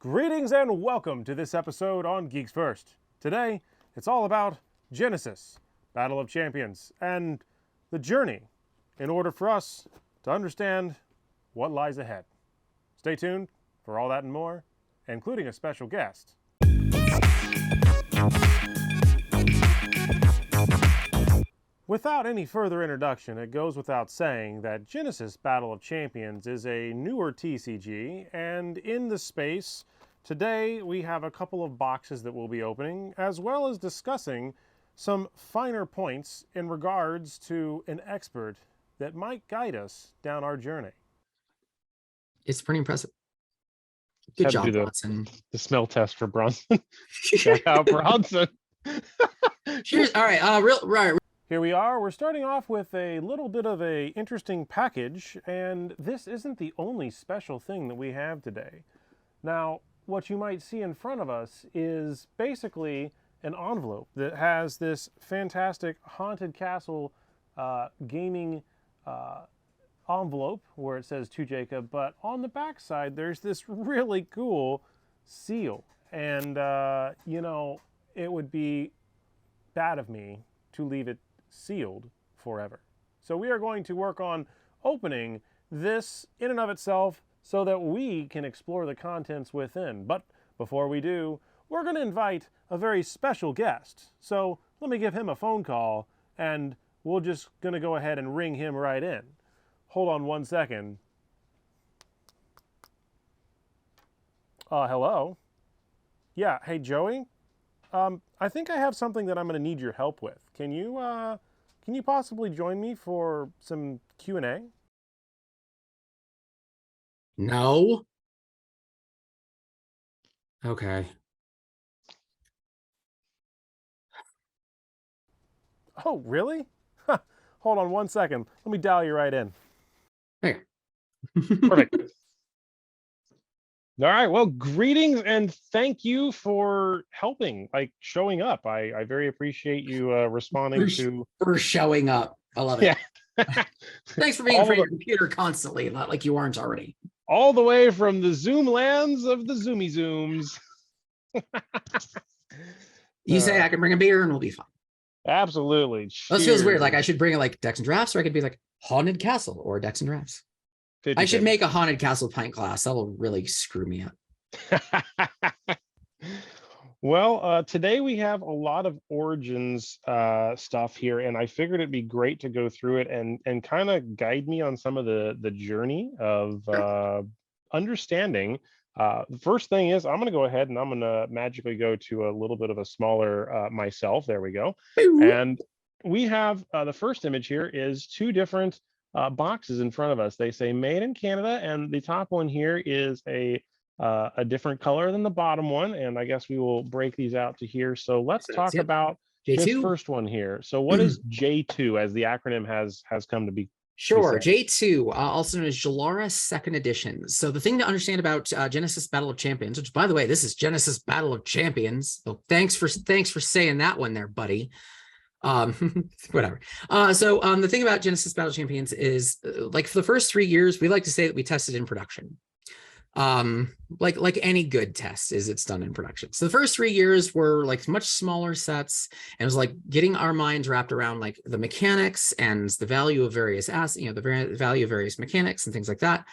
Greetings and welcome to this episode on Geeks First. Today, it's all about Genesis, Battle of Champions, and the journey in order for us to understand what lies ahead. Stay tuned for all that and more, including a special guest. Without any further introduction, it goes without saying that Genesis Battle of Champions is a newer TCG, and in the space, today we have a couple of boxes that we'll be opening, as well as discussing some finer points in regards to an expert that might guide us down our journey. It's pretty impressive. Good job, Bronson. The smell test for Bronson. Check out Bronson. Cheers. All right. Here we are. We're starting off with a little bit of a interesting package, and this isn't the only special thing that we have today. Now, what you might see in front of us is basically an envelope that has this fantastic Haunted Castle gaming envelope where it says to Jacob, but on the back side there's this really cool seal, and it would be bad of me to leave it sealed forever. So we are going to work on opening this in and of itself so that we can explore the contents within. But before we do, we're going to invite a very special guest. So let me give him a phone call, and we're just going to go ahead and ring him right in. Hold on one second. Hello? Yeah, hey Joey? I think I have something that I'm going to need your help with. Can you possibly join me for some Q&A? No. Okay. Oh, really? Hold on one second. Let me dial you right in. Hey. Perfect. All right. Well, greetings and thank you for helping, showing up. I very appreciate you responding for showing up. I love it. Yeah. Thanks for being in front of your computer constantly, not like you aren't already. All the way from the Zoom lands of the Zoomy Zooms. You say I can bring a beer and we'll be fine. Absolutely. That feels weird. Like I should bring Decks and Drafts, or I could be like Haunted Castle or Decks and Drafts. 50, I should make a Haunted Castle pint glass. That will really screw me up. Well, today we have a lot of Origins stuff here, and I figured it'd be great to go through it and kind of guide me on some of the journey of understanding. The first thing is I'm going to go ahead and I'm going to magically go to a little bit of a smaller myself. There we go. And we have the first image here is two different boxes in front of us. They say made in Canada, and the top one here is a different color than the bottom one, and I guess we will break these out to here. So let's talk about J2. this first one here. So what is J2 as the acronym has come to be? Sure. J2, also known as Jalara Second Edition. So the thing to understand about Genesis Battle of Champions, which by the way, this is Genesis Battle of Champions. So thanks for saying that one there, buddy. Whatever. The thing about Genesis Battle of Champions is for the first 3 years, we like to say that we tested in production. Like any good test it's done in production. So the first 3 years were much smaller sets, and it was getting our minds wrapped around the mechanics and the value of various the value of various mechanics and things like that.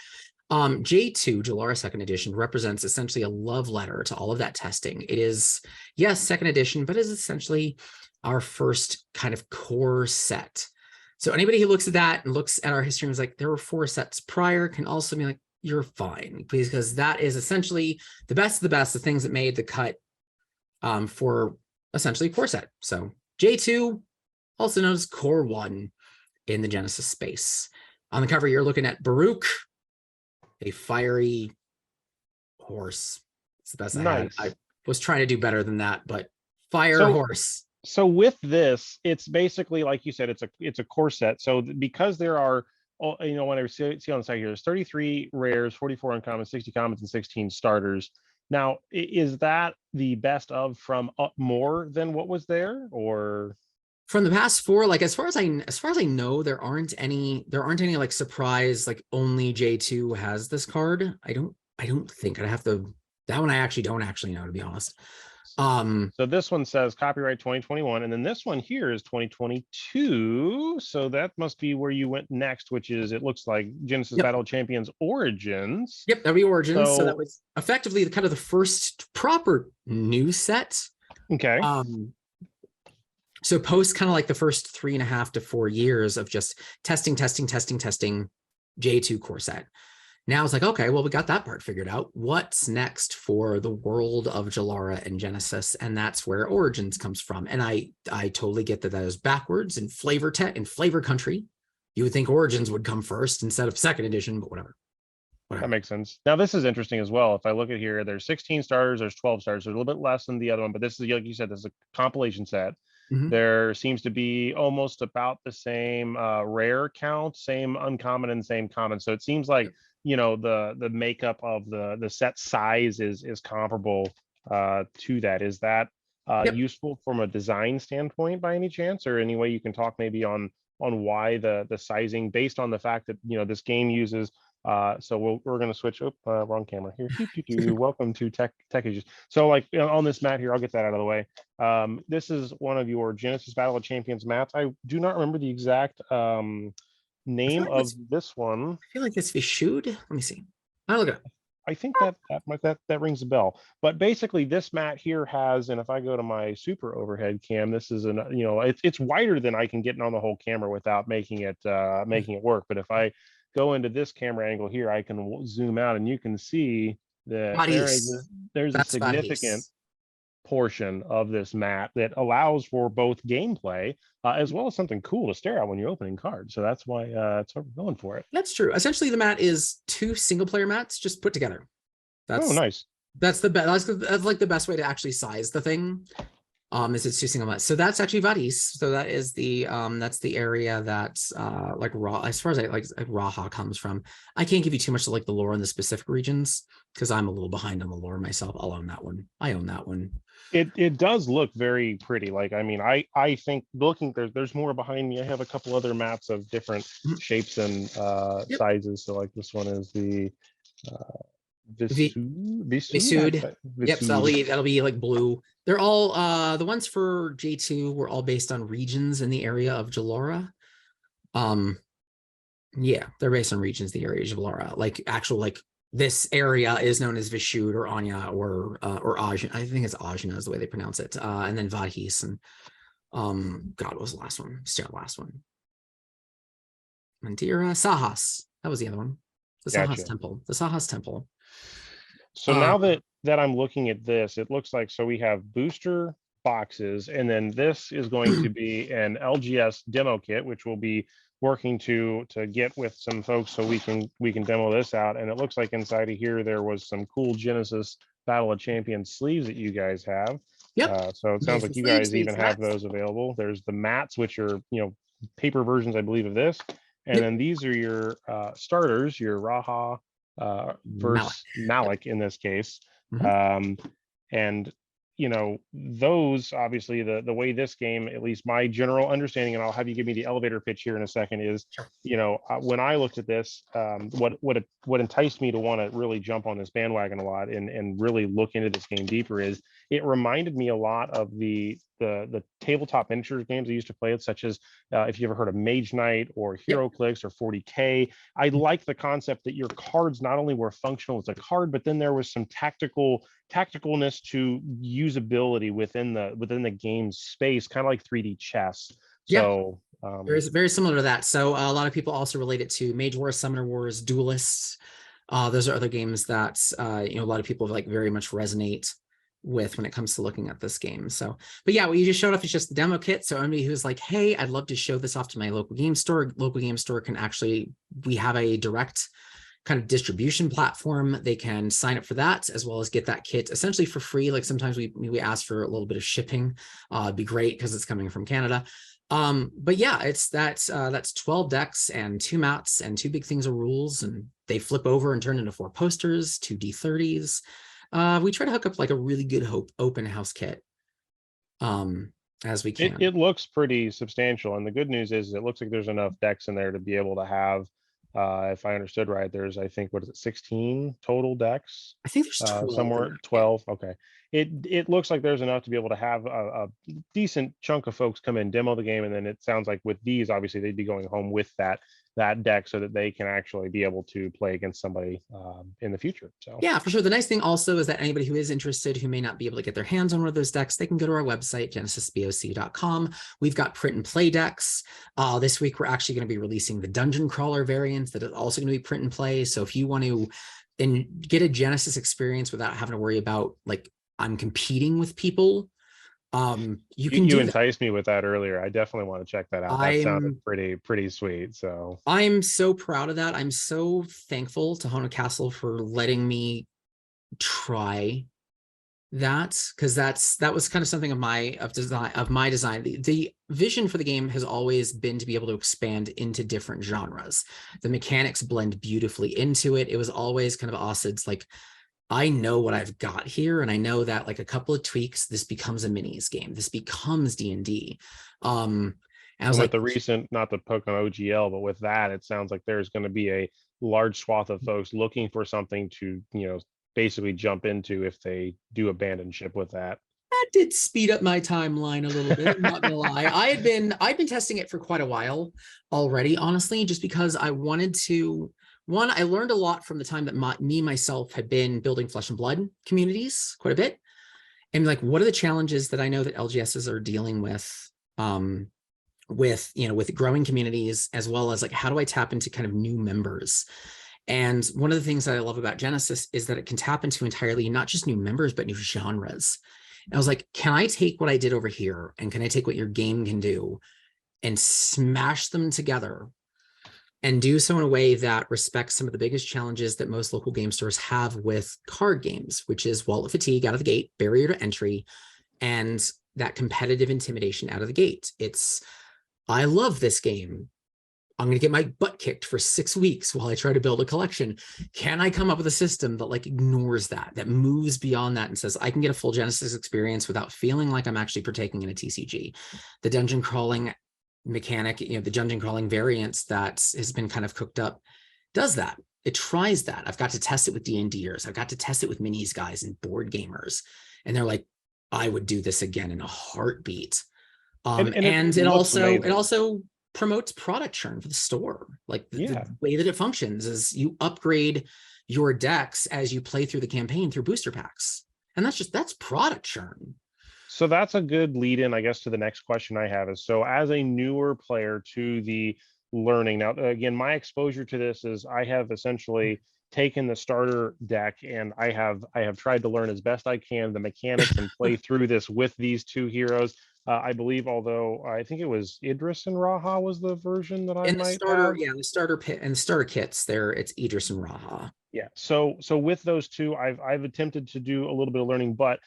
J2, Jalara Second Edition, represents essentially a love letter to all of that testing. It is, yes, second edition, but is essentially our first kind of core set. So anybody who looks at that and looks at our history and is there were 4 sets prior can also be you're fine, please, because that is essentially the best of the best, the things that made the cut for essentially core set. So J2, also known as Core 1 in the Genesis space. On the cover, you're looking at Baruch, a fiery horse. It's the best I had. I was trying to do better than that, but horse. So with this, it's basically, like you said, it's a core set. So because there are, when I see on the side here, there's 33 rares, 44 uncommons, 60 commons, and 16 starters. Now, is that the best of from up more than what was there, or from the past 4? As far as I know, there aren't any surprise only J2 has this card. I don't think. I'd have to That one I actually don't know, to be honest. So this one says copyright 2021, and then this one here is 2022. So that must be where you went next, which is, it looks like Genesis Yep. Battle of Champions Origins. Yep, that'd be Origins. So that So was effectively the kind of the first proper new set. okay, So post kind of like the first 3.5 to 4 years of just testing J2 core set. Now it's like, okay, well, we got that part figured out. What's next for the world of Jalara and Genesis? And that's where Origins comes from. And I totally get that is backwards in flavor tech and flavor country. You would think Origins would come first instead of second edition, but whatever. that makes sense. Now this is interesting as well. If I look at here, there's 16 starters, there's 12 starters, there's a little bit less than the other one, but this is, like you said, this is a compilation set. Mhm. There seems to be almost about the same rare count, same uncommon and same common. So it seems like, you know, the makeup of the set size is comparable to that. Is that useful from a design standpoint by any chance, or any way you can talk maybe on why the sizing, based on the fact that, you know, this game uses so we're going to switch wrong camera here. Welcome to tech issues. So like, you know, on this mat here, I'll get that out of the way. This is one of your Genesis Battle of Champions mats. I do not remember the exact name like of this one. I feel like it's Vishood. Let me see. I'll look it up. I think that rings a bell. But basically this mat here has, and if I go to my super overhead cam, this is an, you know, it's wider than I can get on the whole camera without making it work. But if I go into this camera angle here, I can zoom out and you can see that there's a significant portion of this mat that allows for both gameplay as well as something cool to stare at when you're opening cards. So that's why that's what we're going for it. That's true. Essentially, the mat is 2 single player mats just put together. That's nice. That's the best. That's like the best way to actually size the thing. Is it's 2 single mats. So that's actually Vadis. So that is the that's the area that's like raw, as far as like Raha comes from. I can't give you too much of like the lore in the specific regions because I'm a little behind on the lore myself. I'll own that one. I own that one. It does look very pretty. Like, I mean, I think looking there's more behind me. I have a couple other mats of different shapes and sizes. So like this one is the Visud. Yep, so that'll be like blue. They're all the ones for J2 were all based on regions in the area of Jalara. Yeah, they're based on regions, the area of Jalara. Like actual, like this area is known as Vishud or Anya or Ajna. I think it's Ajna is the way they pronounce it. And then Vadhis and God, what was the last one? Still last one. Mandira, Sahas. That was the other one. The Sahas Temple. The Sahas Temple. So now that I'm looking at this, it looks like, so we have booster boxes, and then this is going to be an LGS demo kit, which we'll be working to get with some folks so we can demo this out. And it looks like inside of here there was some cool Genesis Battle of Champions sleeves that you guys have. Yep. So it sounds like you guys even have those available. There's the mats, which are, you know, paper versions, I believe, of this. And then these are your starters, your Raha versus Malik in this case. And you know, those obviously the way this game, at least my general understanding, and I'll have you give me the elevator pitch here in a second, is, you know, when I looked at this, what enticed me to want to really jump on this bandwagon a lot and really look into this game deeper is it reminded me a lot of the tabletop miniatures games I used to play, such as if you ever heard of Mage Knight or Hero Clicks or 40K. I like the concept that your cards not only were functional as a card, but then there was some tacticalness to usability within the game's space, kind of like 3D chess. So very, very similar to that. So a lot of people also relate it to Mage Wars, Summoner Wars, Duelists. Those are other games that you know, a lot of people like very much resonate with when it comes to looking at this game. So, but yeah, what you just showed off is just the demo kit. So anybody who's like, hey, I'd love to show this off to my local game store can actually, we have a direct kind of distribution platform. They can sign up for that as well as get that kit essentially for free. Like sometimes we ask for a little bit of shipping. It'd be great because it's coming from Canada. But yeah, it's that's 12 decks and 2 mats and 2 big things of rules, and they flip over and turn into 4 posters, 2 D30s. We try to hook up like a really good open house kit as we can. It looks pretty substantial, and the good news is it looks like there's enough decks in there to be able to have If I understood right, there's, I think, what is it, 16 total decks? I think there's 12 in Somewhere that. 12. Okay. It looks like there's enough to be able to have a decent chunk of folks come in, demo the game, and then it sounds like with these, obviously, they'd be going home with that deck so that they can actually be able to play against somebody in the future. So Yeah, for sure. The nice thing also is that anybody who is interested, who may not be able to get their hands on one of those decks, they can go to our website, genesisboc.com. We've got print and play decks. This week, we're actually going to be releasing the dungeon crawler variant that is also going to be print and play. So if you want to get a Genesis experience without having to worry about, like, I'm competing with people, you can do enticed me with that earlier. I definitely want to check that out. That sounded pretty sweet. So I'm so proud of that. I'm so thankful to Hono Castle for letting me try that, because that was kind of something of my design. The vision for the game has always been to be able to expand into different genres. The mechanics blend beautifully into it. It was always kind of Ossid's, like, I know what I've got here, and I know that, like, a couple of tweaks, this becomes a minis game. This becomes D&D. And I was with like, the recent, not to poke on OGL, but with that, it sounds like there's going to be a large swath of folks looking for something to, basically jump into if they do abandon ship with that. That did speed up my timeline a little bit. I'm not gonna lie. I'd been testing it for quite a while already, honestly, just because I wanted to. One, I learned a lot from the time that myself had been building Flesh and Blood communities quite a bit, and, like, what are the challenges that I know that LGSs are dealing with, with growing communities, as well as, like, how do I tap into kind of new members. And one of the things that I love about Genesis is that it can tap into entirely not just new members, but new genres. And I was like, can I take what I did over here, and can I take what your game can do and smash them together and do so in a way that respects some of the biggest challenges that most local game stores have with card games, which is wallet fatigue out of the gate, barrier to entry, and that competitive intimidation out of the gate. I love this game. I'm going to get my butt kicked for 6 weeks while I try to build a collection. Can I come up with a system that, like, ignores that moves beyond that and says, I can get a full Genesis experience without feeling like I'm actually partaking in a TCG? The dungeon crawling mechanic, the dungeon crawling variants that has been kind of cooked up does that. It tries that. I've got to test it with D&Ders. I've got to test it with minis guys and board gamers. And they're like, I would do this again in a heartbeat. And it also promotes product churn for the store. Like, the way that it functions is you upgrade your decks as you play through the campaign through booster packs. And that's product churn. So that's a good lead in, I guess, to the next question I have is, so as a newer player to the learning, now, again, my exposure to this is I have essentially taken the starter deck and I have tried to learn as best I can the mechanics and play through this with these two heroes. I believe, although I think it was Idris and Raha was the version that I might have. Yeah, the starter pit and the starter kits there, it's Idris and Raha. Yeah. So with those two, I've attempted to do a little bit of learning, but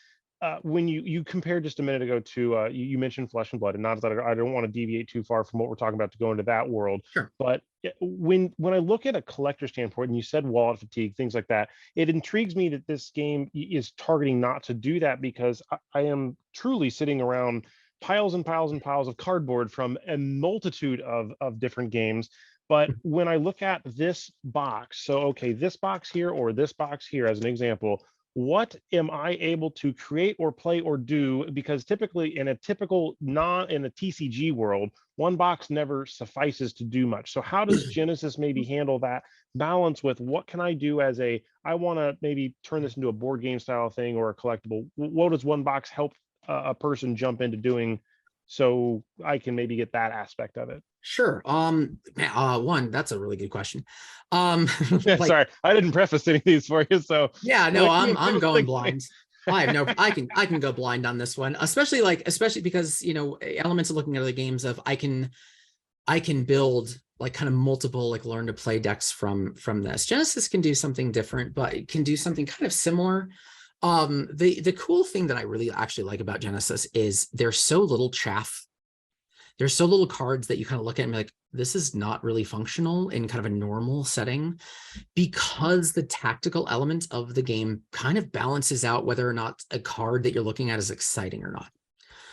when you compared just a minute ago to you mentioned Flesh and Blood, and not that I don't want to deviate too far from what we're talking about to go into that world. Sure. But when I look at a collector standpoint, and you said wallet fatigue, things like that, it intrigues me that this game is targeting not to do that, because I am truly sitting around piles and piles and piles of cardboard from a multitude of different games. But when I look at this box, so okay, this box here or this box here as an example, what am I able to create or play or do? Because typically in a TCG world, one box never suffices to do much. So how does Genesis maybe handle that balance with what can I do as I want to maybe turn this into a board game style thing or a collectible? What does one box help a person jump into doing so I can maybe get that aspect of it? Sure. One, that's a really good question. Sorry, I didn't preface any of these for you. So yeah, no, I'm going blind. I can go blind on this one, especially because, elements of looking at other games of I can build like kind of multiple like learn to play decks from this. Genesis can do something different, but it can do something kind of similar. The cool thing that I really actually like about Genesis is there's so little chaff. There's so little cards that you kind of look at and be like, this is not really functional in kind of a normal setting, because the tactical element of the game kind of balances out whether or not a card that you're looking at is exciting or not.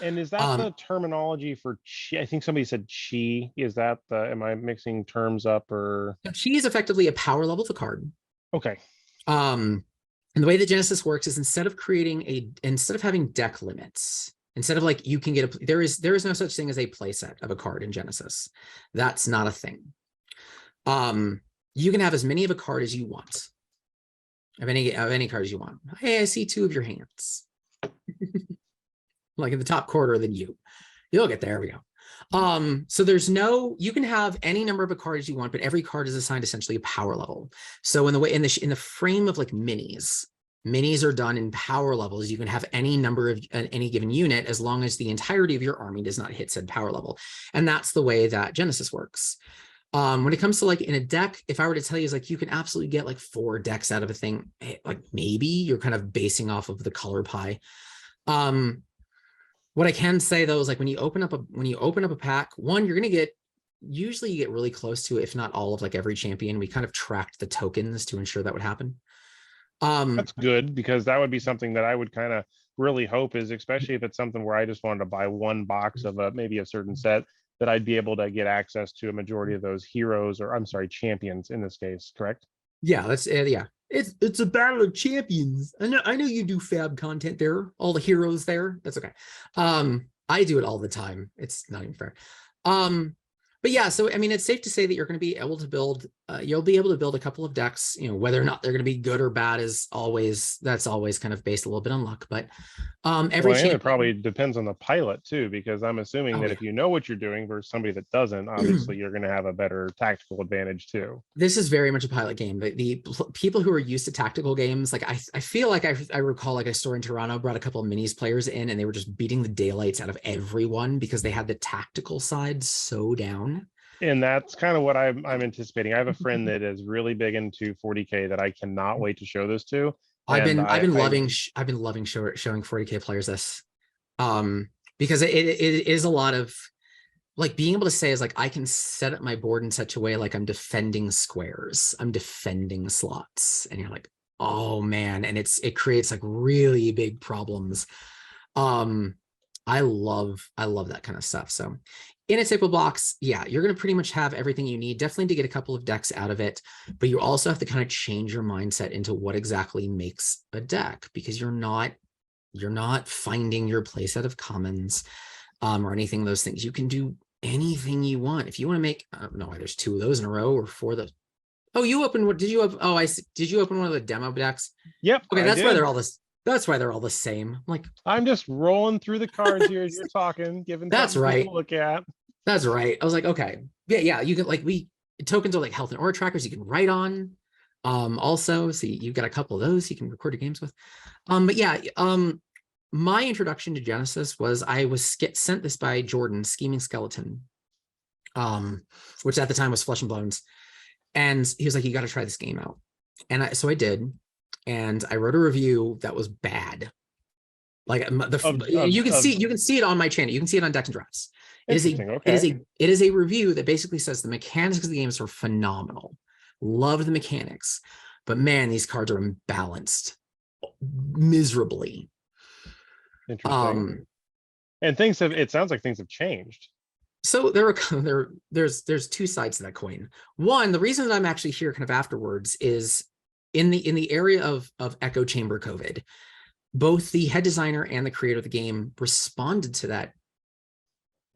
And is that the terminology for chi? I think somebody said chi. Is that the, am I mixing terms up or? Chi is effectively a power level of a card. Okay. And the way that Genesis works is instead of having deck limits, instead of like you can get there is no such thing as a playset of a card in Genesis. That's not a thing. You can have as many of a card as you want. Of any cards you want. Hey, I see 2 of your hands. Like in the top quarter than you'll get there. We go. So you can have any number of cards you want, but every card is assigned essentially a power level. So in the frame of like minis are done in power levels. You can have any number of any given unit as long as the entirety of your army does not hit said power level. And that's the way that Genesis works. When it comes to like in a deck, if I were to tell you is like you can absolutely get like 4 decks out of a thing, like maybe you're kind of basing off of the color pie. What I can say though is like when you open up a pack, one, you're gonna get usually you get really close to, if not all of like every champion. We kind of tracked the tokens to ensure that would happen. That's good, because that would be something that I would kind of really hope is, especially if it's something where I just wanted to buy 1 box of maybe a certain set, that I'd be able to get access to a majority of those heroes, or I'm sorry, champions in this case, correct? Yeah, that's yeah. It's a battle of champions. I know you do fab content there, all the heroes there. That's okay. I do it all the time. It's not even fair. But yeah, so I mean, it's safe to say that you're going to be able to build. You'll be able to build a couple of decks. You know, whether or not they're going to be good or bad that's always kind of based a little bit on luck. But it probably depends on the pilot too, because I'm assuming that if you know what you're doing versus somebody that doesn't, obviously you're going to have a better tactical advantage too. This is very much a pilot game. The people who are used to tactical games, like I feel like I recall like a store in Toronto brought a couple of minis players in, and they were just beating the daylights out of everyone because they had the tactical side so down. And that's kind of what I'm anticipating. I have a friend that is really big into 40K that I cannot wait to show this to. I've been loving showing 40K players this, because it is a lot of like being able to say is like I can set up my board in such a way like I'm defending squares, I'm defending slots, and you're like, oh man, and it creates like really big problems. I love that kind of stuff. So in a typical box, yeah, you're going to pretty much have everything you need, definitely to get a couple of decks out of it, but you also have to kind of change your mindset into what exactly makes a deck, because you're not finding your place out of commons or anything of those things. You can do anything you want. If you want to make, no, there's 2 of those in a row, or 4 of those. Oh, you opened what? Did you have? Oh, I see. Did you open one of the demo decks? Yep. Okay, that's why they're all this. That's why they're all the same. Like I'm just rolling through the cards here as you're talking, giving that's right. To look at. That's right. I was like, okay, yeah. You can like tokens are like health and aura trackers you can write on. Also, so you've got a couple of those you can record your games with. But yeah, my introduction to Genesis was I was sent this by Jordan, Scheming Skeleton, which at the time was Flesh and Bones, and he was like, you got to try this game out, and so I did. And I wrote a review that was bad. Like you can see it on my channel. You can see it on Decks and Drafts. It is a review that basically says the mechanics of the games are phenomenal. Love the mechanics, but man, these cards are imbalanced miserably. Interesting. And it sounds like things have changed. So there's 2 sides to that coin. One, the reason that I'm actually here kind of afterwards is in the area of echo chamber COVID, both the head designer and the creator of the game responded to that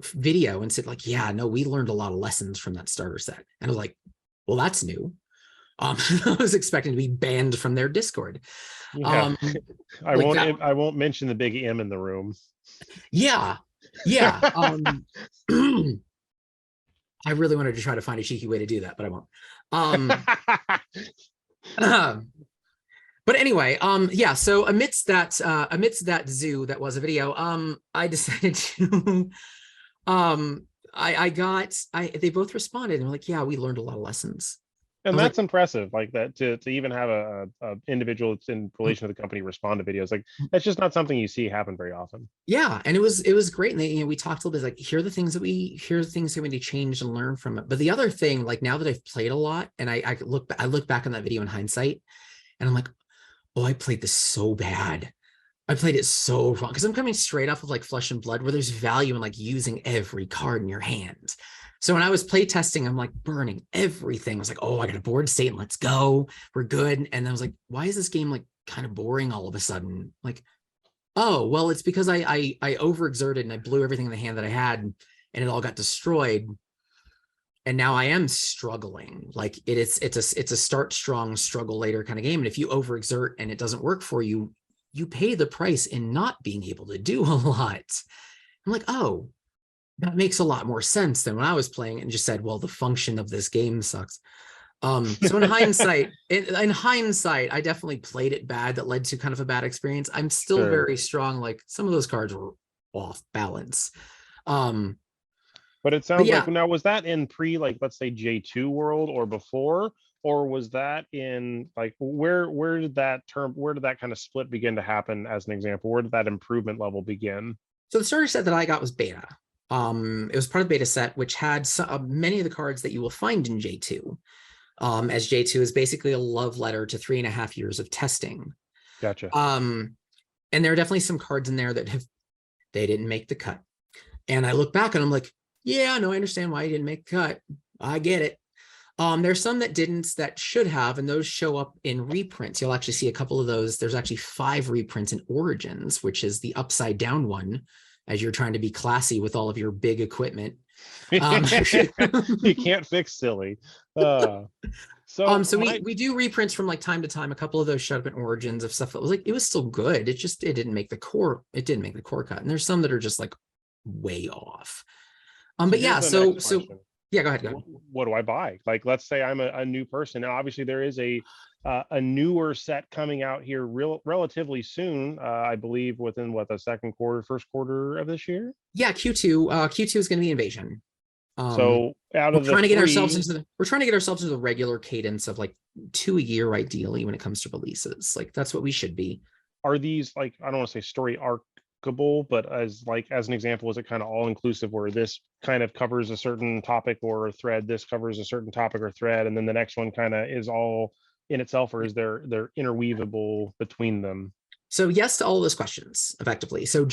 video and said like, yeah, no, we learned a lot of lessons from that starter set. And I was like, well, that's new. I was expecting to be banned from their Discord. Yeah. I won't mention the big M in the room. Yeah. I really wanted to try to find a cheeky way to do that, but I won't. But anyway, yeah, so amidst that zoo that was a video, I decided to they both responded and were like, yeah, we learned a lot of lessons. And that's like, impressive, like that to even have a individual that's in relation to the company respond to videos, like that's just not something you see happen very often. Yeah, and it was great. And we talked a little bit like here are the things that we need to change and learn from it. But the other thing, like now that I've played a lot, and I look back on that video in hindsight, and I'm like, oh, I played this so bad. I played it so wrong because I'm coming straight off of like Flesh and Blood, where there's value in like using every card in your hand. So when I was play testing, I'm like burning everything. I was like, oh, I got a board state and let's go. We're good. And then I was like, why is this game like kind of boring all of a sudden? Like, oh, well, it's because I overexerted and I blew everything in the hand that I had and it all got destroyed. And now I am struggling. Like it's a start strong, struggle later kind of game. And if you overexert and it doesn't work for you, you pay the price in not being able to do a lot. I'm like, oh, that makes a lot more sense than when I was playing it and just said, well, the function of this game sucks. So in hindsight, I definitely played it bad. That led to kind of a bad experience. I'm still Sure. very strong. Like some of those cards were off balance. But it sounds yeah. like, now, was that in pre, like, let's say J2 world or before, or was that in like, where did that kind of split begin to happen? As an example, where did that improvement level begin? So the starter set that I got was beta. It was part of the beta set, which had many of the cards that you will find in J2. As J2 is basically a love letter to 3.5 years of testing. Gotcha. And there are definitely some cards in there that they didn't make the cut. And I look back and I'm like, yeah, no, I understand why you didn't make the cut. I get it. There's some that didn't that should have, and those show up in reprints. You'll actually see a couple of those. There's actually 5 reprints in Origins, which is the upside down one, as you're trying to be classy with all of your big equipment. You can't fix silly. So we do reprints from like time to time. A couple of those showed up in Origins of stuff that was like, it was still good. It didn't make the core. It didn't make the core cut. And there's some that are just like way off. But yeah, so yeah, go ahead. What do I buy? Like, let's say I'm a new person. Now, obviously, there is a newer set coming out here relatively soon. I believe within first quarter of this year. Yeah, Q2. Q2 is going to be Invasion. So out of we're trying to get ourselves into the regular cadence of like 2 a year, ideally, when it comes to releases. Like that's what we should be. Are these, like, I don't want to say story arcable, but as an example, is it kind of all inclusive where this kind of covers a certain topic or thread, this covers a certain topic or thread, and then the next one kind of is all in itself, or is they're interweavable between them? So yes to all of those questions, effectively. So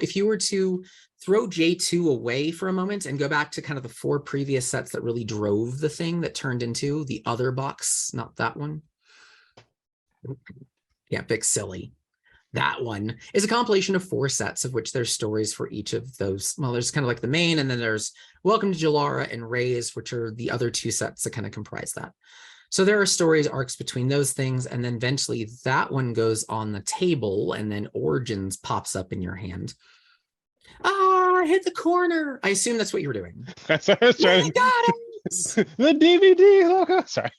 if you were to throw J2 away for a moment and go back to kind of the 4 previous sets that really drove the thing that turned into the other box, not that one. Yeah, pick silly. That one is a compilation of 4 sets, of which there's stories for each of those. Well, there's kind of like the main, and then there's Welcome to Jalara and Raise, which are the other 2 sets that kind of comprise that. So there are stories, arcs between those things, and then eventually that one goes on the table, and then Origins pops up in your hand. I hit the corner. I assume that's what you were doing. That's what I was trying. Got it. The DVD logo. Sorry,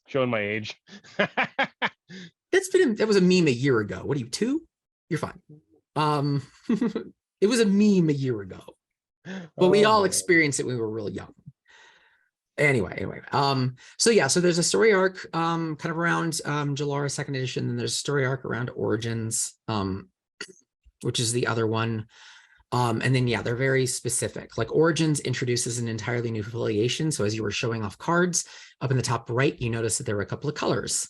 showing my age. That was a meme a year ago. What are you, 2? You're fine. It was a meme a year ago, but we all experienced it when we were really young. Anyway, so there's a story arc kind of around Jalara 2nd edition, and there's a story arc around Origins, which is the other one. And then they're very specific. Like Origins introduces an entirely new affiliation. So as you were showing off cards, up in the top right, you notice that there were a couple of colors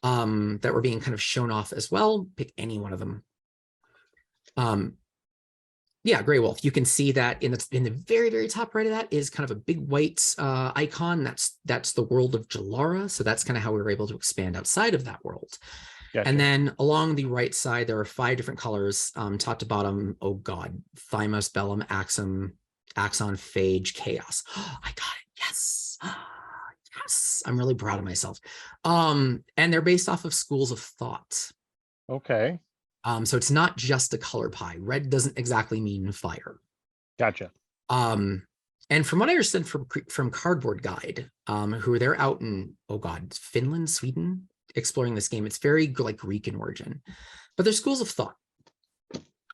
that were being kind of shown off as well. Pick any one of them. Gray Wolf. You can see that in the very, very top right of that is kind of a big white icon. That's the world of Jalara. So that's kind of how we were able to expand outside of that world. Gotcha. And then along the right side, there are 5 different colors, top to bottom. Oh God, Thymos, Bellum, Axum, Axon, Phage, Chaos. Oh, I got it. Yes. Yes. I'm really proud of myself. And they're based off of schools of thought. Okay. So it's not just a color pie. Red doesn't exactly mean fire. Gotcha. And from what I understood from Cardboard Guide, who they're out in, oh God, Finland, Sweden, exploring this game. It's very like Greek in origin, but there's schools of thought.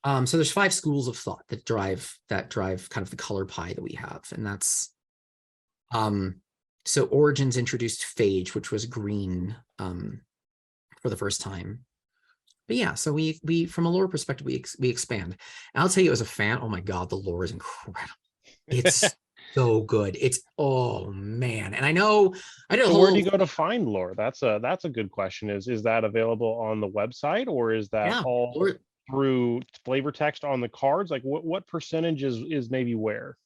So there's 5 schools of thought that drive kind of the color pie that we have, and that's so Origins introduced Phage, which was green for the first time. But yeah, so we from a lore perspective, we expand. And I'll tell you, as a fan, oh my God, the lore is incredible. It's so good. It's, oh man. And I know I did a So where do you whole, go to find lore? That's a good question. Is that available on the website, or is that yeah, all through flavor text on the cards? Like what percentage is maybe where?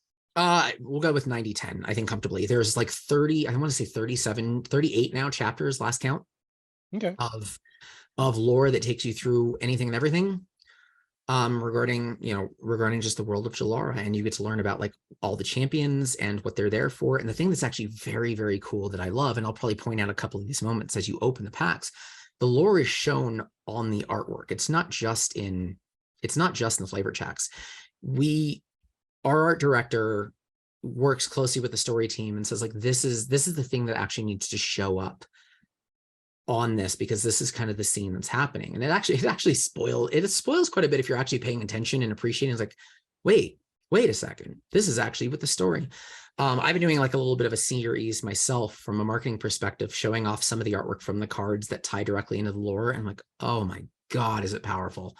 we'll go with 90-10, I think comfortably. There's like 30, I want to say 37, 38 now chapters, last count, Okay. of lore that takes you through anything and everything. Regarding, regarding just the world of Jalara, and you get to learn about like all the champions and what they're there for. And the thing that's actually very, very cool that I love, and I'll probably point out a couple of these moments as you open the packs, the lore is shown on the artwork. It's not just in the flavor checks. Our art director works closely with the story team and says like, this is the thing that actually needs to show up on this, because this is kind of the scene that's happening. And it spoils quite a bit if you're actually paying attention and appreciating. It's like, wait a second, this is actually with the story. I've been doing like a little bit of a series myself from a marketing perspective, showing off some of the artwork from the cards that tie directly into the lore. And I'm like, oh my God, is it powerful?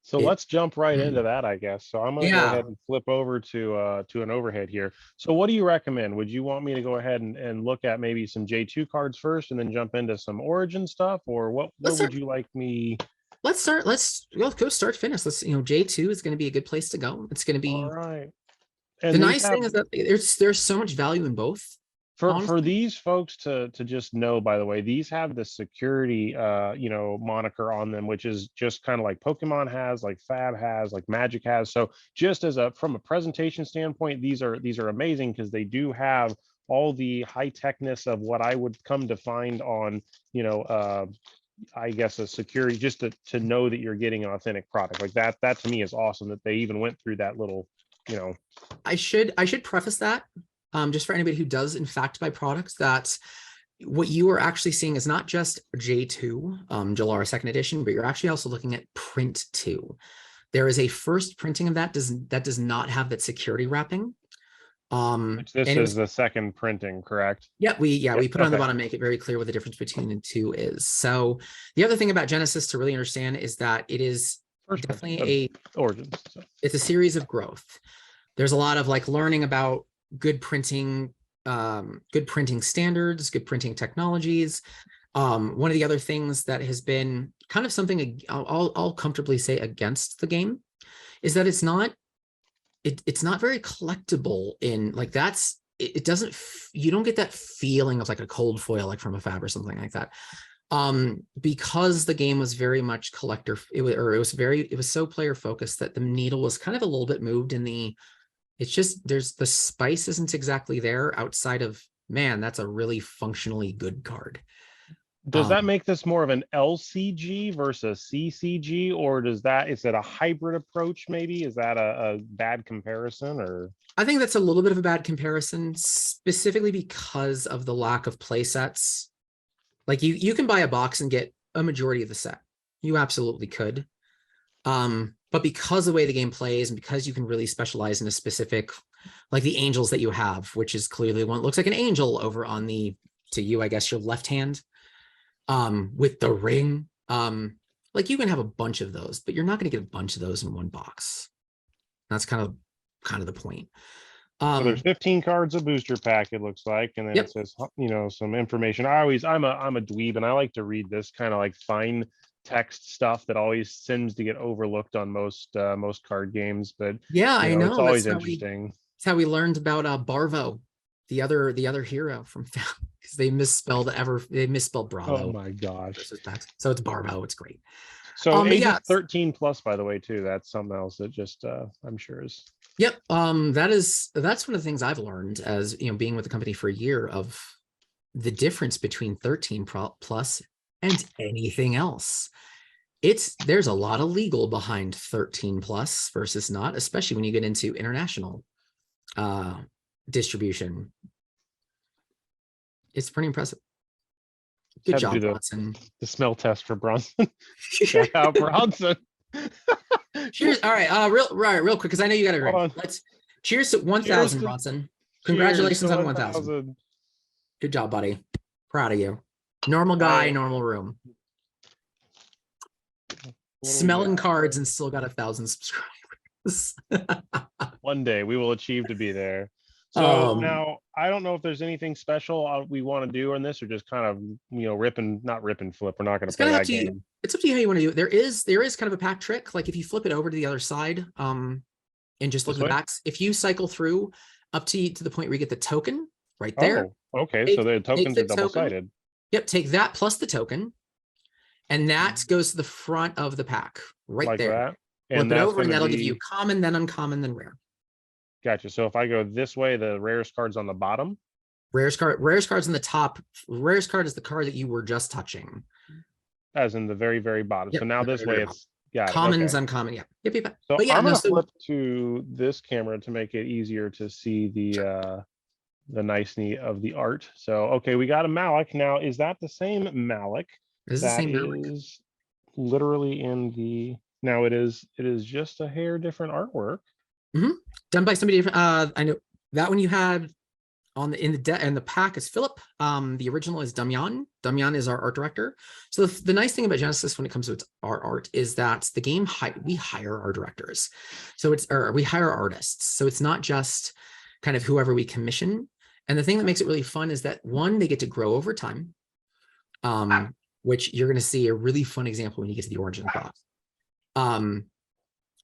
So let's jump right into that, I guess. So I'm going to go Yeah. ahead and flip over to an overhead here. So what do you recommend? Would you want me to go ahead and look at maybe some J2 cards first and then jump into some origin stuff, or what would you like me? Let's go start finish. J2 is going to be a good place to go. It's going to be All right. the And nice thing is that there's so much value in both. For these folks to just know, by the way, these have the security moniker on them, which is just kind of like Pokemon has, like Fab has, like Magic has. So just from a presentation standpoint, these are amazing, because they do have all the high techness of what I would come to find on, I guess a security, just to know that you're getting an authentic product. Like that to me is awesome that they even went through that little, I should preface that, just for anybody who does in fact buy products, that what you are actually seeing is not just J2, Jalara second edition, but you're actually also looking at print 2. There is a first printing of that does not have that security wrapping. which this is the second printing, correct? Yeah, we put it on the bottom, make it very clear what the difference between the two is. So the other thing about Genesis to really understand is that it is definitely origins. It's a series of growth. There's a lot of like learning about good printing standards, good printing technologies. One of the other things that has been kind of something I'll comfortably say against the game is that it's not very collectible in like it doesn't, you don't get that feeling of like a cold foil, like from a Fab or something like that. Because the game was very much collector, it was so player focused that the needle was kind of a little bit moved in it's just, the spice isn't exactly there outside of, man, that's a really functionally good card. Does that make this more of an LCG versus CCG, or is it a hybrid approach maybe? Is that a bad comparison, or? I think that's a little bit of a bad comparison, specifically because of the lack of play sets. Like you can buy a box and get a majority of the set. You absolutely could. But because of the way the game plays, and because you can really specialize in a specific, like the angels that you have, which is clearly one that looks like an angel over on to you, I guess, your left hand, with the ring. Like you can have a bunch of those, but you're not going to get a bunch of those in one box. That's kind of the point. So there's 15 cards a booster pack, it looks like, and then it says, some information. I'm a dweeb, and I like to read this kind of like fine text stuff that always seems to get overlooked on most card games. But yeah, I know it's always interesting. That's how we learned about Barvo, the other hero from because they misspelled Bravo. Oh my gosh! So it's Barvo. It's great. So ages 13 plus, by the way, too. That's something else that just I'm sure is. Yep. That's one of the things I've learned as being with the company for a year, of the difference between 13 plus and anything else. There's a lot of legal behind 13 plus versus not, especially when you get into international distribution. It's pretty impressive. Good job, Bronson. The smell test for Bronson. Check out Bronson. Cheers. All right. Real quick, because I know you got to drink. Let's cheers to 1,000, Bronson. Congratulations on 1,000. Good job, buddy. Proud of you. Normal guy, normal room. Smelling cards and still got 1,000 subscribers. One day we will achieve to be there. So now I don't know if there's anything special we want to do on this, or just kind of not rip and flip. We're not going to play that game. It's up to you how you want to do it. There is kind of a pack trick. Like if you flip it over to the other side, and just look at the backs. If you cycle through up to the point where you get the token right there. Oh, okay. So the tokens are double-sided. Yep. Take that plus the token, and that goes to the front of the pack right like there. That. And flip it over, and that'll give you common, then uncommon, then rare. Gotcha. So if I go this way, the rarest card's on the bottom. Rarest card's on the top. Rarest card is the card that you were just touching. As in the very, very bottom. Yep, so now this way it's commons, uncommon. Yeah. Yep. So but yeah, I'm gonna flip to this camera to make it easier to see the nicety of the art. So okay, we got a Malik. Now, is that the same Malik? Is the same Malik? Is literally in the it is just a hair different artwork. Mm-hmm. Done by somebody different. I know that one you had in the pack is Philip. The original is Damian. Damian is our art director. So the nice thing about Genesis when it comes to our art is that the game we hire our directors. So we hire artists. So it's not just kind of whoever we commission. And the thing that makes it really fun is that one, they get to grow over time. Which you're going to see a really fun example when you get to the origin box.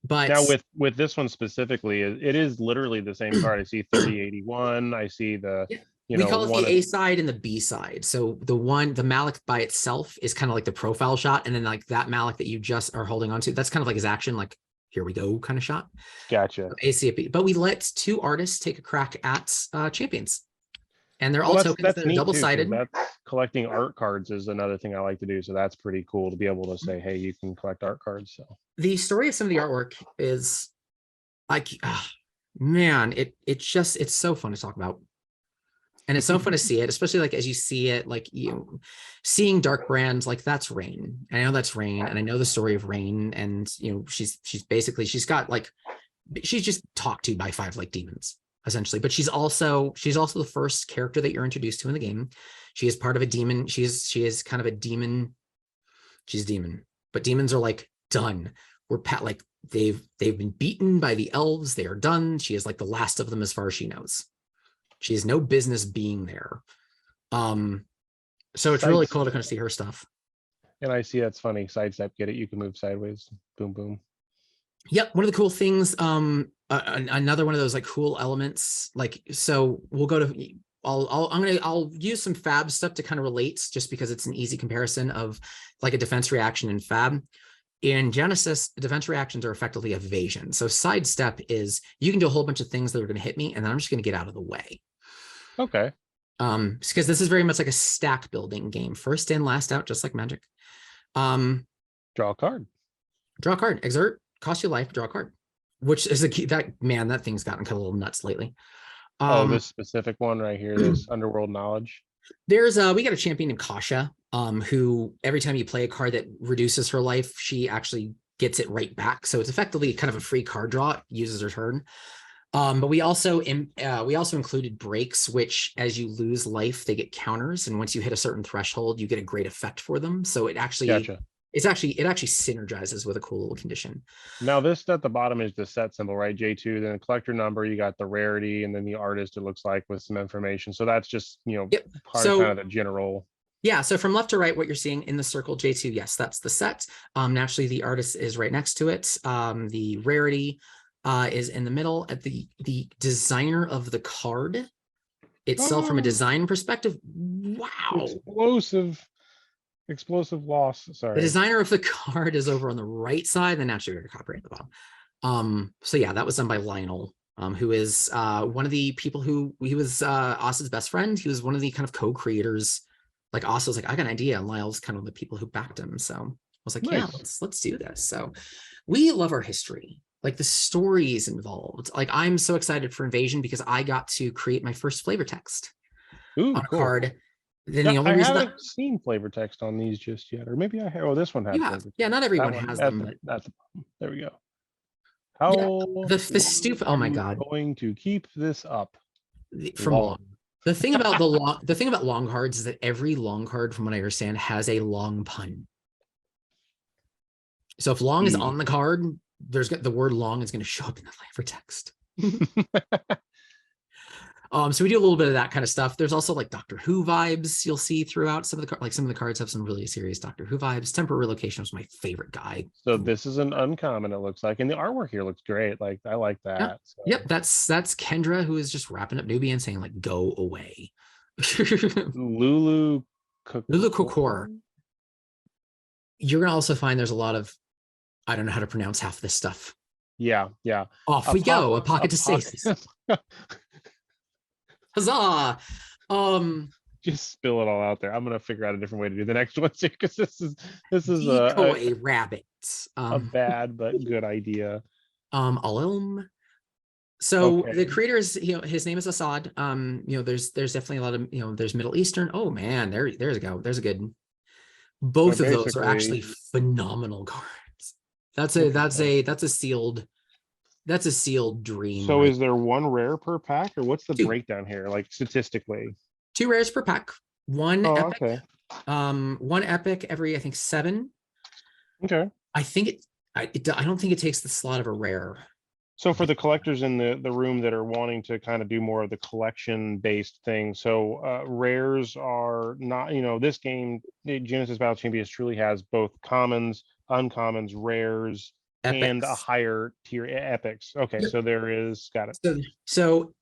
But now with this one specifically, it is literally the same card. I see 3081. I see the we call it the A side and the B side. So the Malik by itself is kind of like the profile shot, and then like that Malik that you just are holding on to, that's kind of like his action, like here we go kind of shot. Gotcha. ACP. But we let two artists take a crack at champions. And they're all tokens that are double-sided. That's collecting art cards is another thing I like to do. So that's pretty cool to be able to say, hey, you can collect art cards. So the story of some of the artwork is like, man, it's so fun to talk about. And it's so fun to see it, especially like as you see it, like seeing Dark Brands, like that's Rain. I know that's Rain, and I know the story of Rain, and she's just talked to by 5 like demons. Essentially, but she's also the first character that you're introduced to in the game. She is part of a demon. She is kind of a demon. She's demon, but demons are like done. Like they've been beaten by the elves. They are done. She is like the last of them as far as she knows. She has no business being there. So it's really cool to kind of see her stuff. And I see that's funny. Sidestep, get it? You can move sideways. Boom, boom. Yep. One of the cool things, another one of those like cool elements, like, so we'll go to, I'll use some fab stuff to kind of relate, just because it's an easy comparison of like a defense reaction in fab. In Genesis, defense reactions are effectively evasion. So sidestep is you can do a whole bunch of things that are going to hit me, and then I'm just going to get out of the way. Okay. Because this is very much like a stack building game. First in, last out, just like Magic. Draw a card. Draw a card. Exert. Cost you life, draw a card, which is a key. That thing's gotten kind of a little nuts lately. This specific one right here, this Underworld Knowledge. There's we got a champion named Kasha, who every time you play a card that reduces her life, she actually gets it right back. So it's effectively kind of a free card draw. It uses her turn. But we also included breaks, which as you lose life, they get counters, and once you hit a certain threshold, you get a great effect for them. So it actually. Gotcha. It actually synergizes with a cool little condition. Now this at the bottom is the set symbol, right? J2, then the collector number, you got the rarity, and then the artist, it looks like, with some information. So that's just, kind of the general. Yeah, so from left to right, what you're seeing in the circle J2, yes, that's the set. Naturally, the artist is right next to it. The rarity is in the middle. At the designer of the card itself, from a design perspective, wow. Explosive loss. Sorry. The designer of the card is over on the right side, then naturally you're copyright at the bottom. So yeah, that was done by Lionel, who is one of the people he was Osa's best friend. He was one of the kind of co-creators. Like Osa was like, I got an idea, and Lyle's kind of the people who backed him. So I was like, nice. Yeah, let's do this. So we love our history, like the stories involved. Like I'm so excited for Invasion because I got to create my first flavor text on a card. Then the only reason I haven't seen flavor text on these just yet, or maybe I have. Oh, this one has. Yeah, not everyone has them. That's the problem. There we go. How the stupid? Oh my god! Going to keep this up from long. The thing about long cards is that every long card, from what I understand, has a long pun. So if long is on the card, the word long is going to show up in the flavor text. So we do a little bit of that kind of stuff. There's also like Doctor Who vibes you'll see throughout some of the like some of the cards have some really serious Doctor Who vibes. Temporary Relocation was my favorite guy. So this is an uncommon, it looks like, and the artwork here looks great. Like I like that. Yeah. So. Yep, that's Kendra, who is just wrapping up Nubia and saying like, "Go away." Lulu Kokor. You're gonna also find there's a lot of, I don't know how to pronounce half this stuff. Yeah. Off we go. A pocket to stasis. Huzzah! Just spill it all out there. I'm gonna figure out a different way to do the next one too, because this is Decoy rabbit. A bad but good idea. Alum. So Okay. the creator is, his name is Assad. There's definitely a lot of, there's Middle Eastern. Oh man, there's a go. There's a good. Both of those are actually phenomenal cards. That's a sealed dream. So is there one rare per pack, or what's the breakdown here, like statistically? 2 rares per pack. One epic. Okay. One epic every, I think, 7. Okay. I think I don't think it takes the slot of a rare. So for the collectors in the room that are wanting to kind of do more of the collection based thing, so rares are not, this game, the Genesis Battle Champions truly has both commons, uncommons, rares, Epics. And a higher tier epics. Okay, yep. So there is, got it. So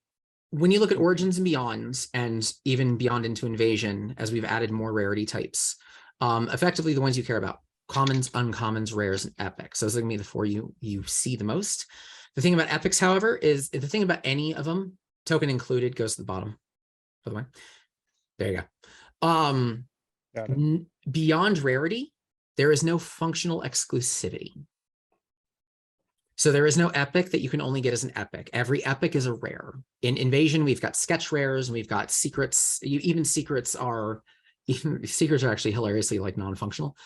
when you look at Origins and Beyonds, and even Beyond into Invasion, as we've added more rarity types, effectively the ones you care about: commons, uncommons, rares, and epics. Those are going to be the 4 you see the most. The thing about epics, however, is the thing about any of them, token included, goes to the bottom. By the way, there you go. Beyond rarity, there is no functional exclusivity. So there is no epic that you can only get as an epic. Every epic is a rare. In Invasion, we've got sketch rares, and we've got secrets. Secrets are actually hilariously like non-functional.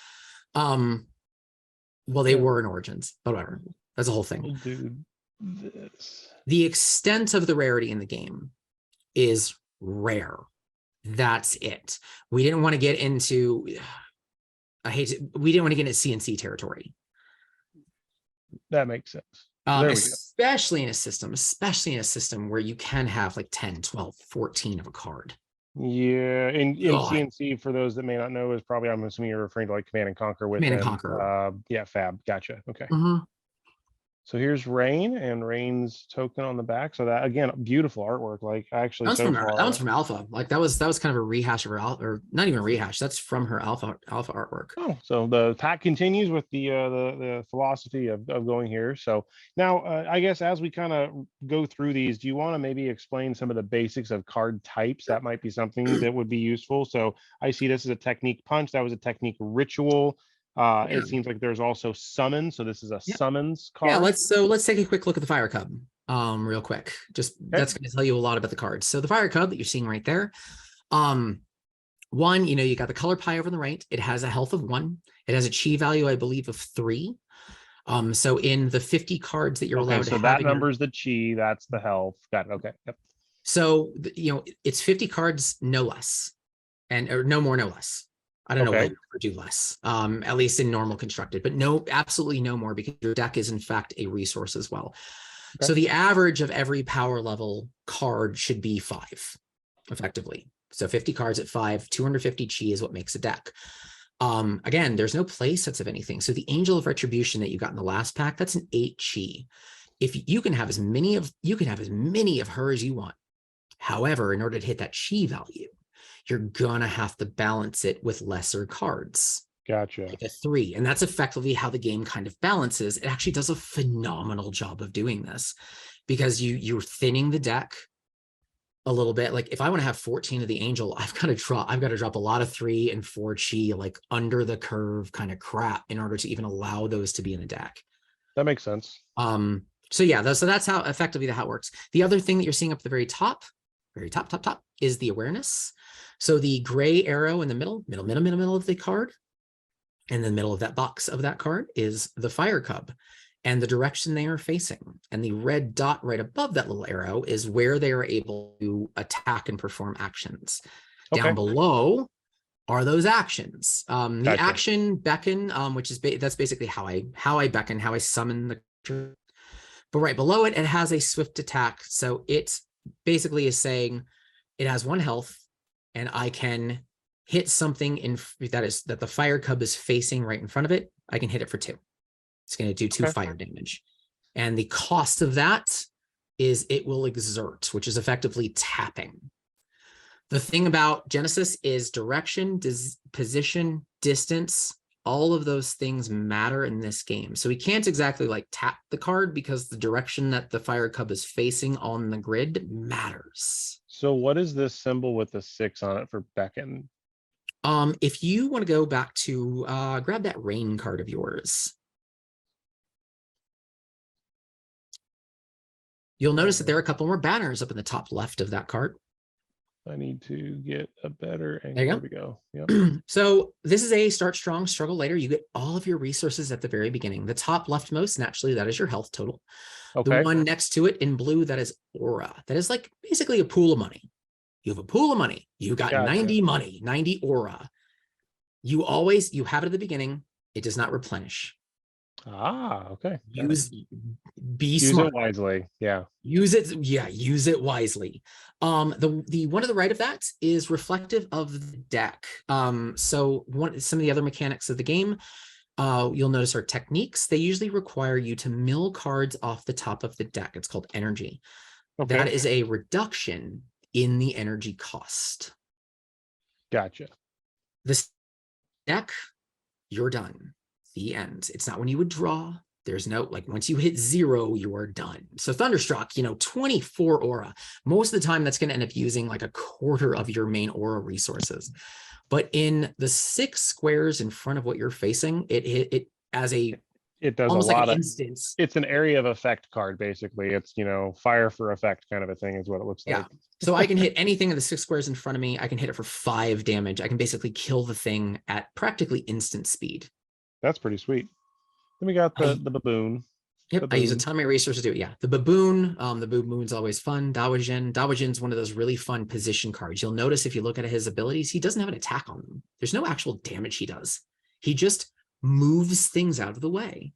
Well, they were in Origins, but whatever. That's a whole thing. Dude, the extent of the rarity in the game is rare. That's it. We didn't want to get into, we didn't want to get into CNC territory. That makes sense. Especially in a system where you can have like 10, 12, 14 of a card. Yeah, in CNC, for those that may not know, is probably, I'm assuming you're referring to like Command and Conquer with Command and Conquer. Yeah, Fab. Gotcha. Okay. Mm-hmm. So here's Rain and Rain's token on the back. So that, again, beautiful artwork. Like actually, that one's from Alpha. Like that was kind of a rehash of her Alpha, or not even a rehash. That's from her Alpha artwork. Oh, so the pack continues with the philosophy of going here. So now, I guess as we kind of go through these, do you want to maybe explain some of the basics of card types? That might be something that would be useful. So I see this as a technique punch. That was a technique ritual. It seems like there's also summons, so this is a summons card. Yeah, let's take a quick look at the Fire Cub real quick. That's going to tell you a lot about the cards. So the Fire Cub that you're seeing right there, one, you got the color pie over on the right. It has a health of 1. It has a chi value, I believe, of 3. So in the 50 cards that you're allowed to have, that number's the chi, that's the health. Got it. Okay. Yep. So it's 50 cards, no less, or no more, no less. I don't know why you would do less, at least in normal constructed, but absolutely no more, because your deck is in fact a resource as well. Okay. So the average of every power level card should be 5, effectively. So 50 cards at 5, 250 chi is what makes a deck. Again, there's no play sets of anything. So the Angel of Retribution that you got in the last pack, that's an 8 chi. If you can have as many of her as you want. However, in order to hit that chi value, you're gonna have to balance it with lesser cards. Gotcha. Like a 3. And that's effectively how the game kind of balances. It actually does a phenomenal job of doing this, because you're thinning the deck a little bit. Like if I want to have 14 of the Angel, I've got to drop a lot of 3 and 4 chi, like under the curve kind of crap, in order to even allow those to be in the deck. That makes sense. So yeah, so that's how effectively how it works. The other thing that you're seeing up at the very top, is the awareness. So the gray arrow in the middle of the card, and the middle of that box of that card is the Fire Cub and the direction they are facing. And the red dot right above that little arrow is where they are able to attack and perform actions. Okay. Down below are those actions. The action beckon, which is that's basically how I beckon, how I summon the creature. But right below it, it has a swift attack. So it basically is saying it has 1 health, and I can hit something that the fire cub is facing right in front of it. I can hit it for 2. It's going to do 2 fire damage. And the cost of that is it will exert, which is effectively tapping. The thing about Genesis is direction, position, distance, all of those things matter in this game. So we can't exactly like tap the card because the direction that the fire cub is facing on the grid matters. So what is this symbol with the 6 on it for beckon? If you want to go back to grab that rain card of yours, you'll notice that there are a couple more banners up in the top left of that card. I need to get a better angle. There you There we go. Yep. So this is a start strong, struggle later. You get all of your resources at the very beginning. The top leftmost, naturally, that is your health total. Okay. The one next to it in blue, that is aura. That is like basically a pool of money. You have a pool of money. You got Gotcha. 90 money, 90 aura. You have it at the beginning. It does not replenish. Okay. Be Use smart. it wisely. Yeah. Use it wisely. The one to the right of that is reflective of the deck. So some of the other mechanics of the game, you'll notice are techniques. They usually require you to mill cards off the top of the deck. It's called energy. Okay. That is a reduction in the energy cost. Gotcha. This deck, you're done. The end. It's not when you would draw. There's no, like, once you hit 0, you are done. So Thunderstruck, 24 aura. Most of the time, that's going to end up using like a quarter of your main aura resources. But in the 6 squares in front of what you're facing, it as a It does almost a lot like an of instance. It's an area of effect card, basically. It's, fire for effect kind of a thing is what it looks Yeah. like. So I can hit anything in the 6 squares in front of me. I can hit it for 5 damage. I can basically kill the thing at practically instant speed. That's pretty sweet. Then we got the baboon. Yep, I use a ton of my resources to do it. Yeah, the baboon. The baboon's always fun. Dawajin's one of those really fun position cards. You'll notice if you look at his abilities, he doesn't have an attack on them. There's no actual damage he does. He just moves things out of the way,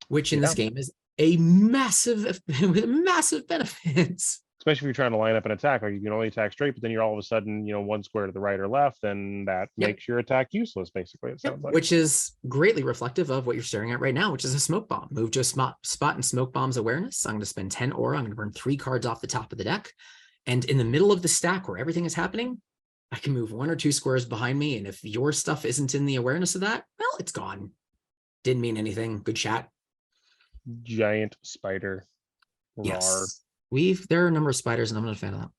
which in this game is a massive benefits. Especially if you're trying to line up an attack, like you can only attack straight, but then you're all of a sudden, 1 square to the right or left, and that makes your attack useless, basically. It sounds like. Which is greatly reflective of what you're staring at right now, which is a smoke bomb. Move to a spot in smoke bomb's awareness. I'm going to spend 10 aura. I'm going to burn 3 cards off the top of the deck. And in the middle of the stack where everything is happening, I can move 1 or 2 squares behind me. And if your stuff isn't in the awareness of that, well, it's gone. Didn't mean anything. Good chat. Giant spider. Yes. There are a number of spiders, and I'm not a fan of that.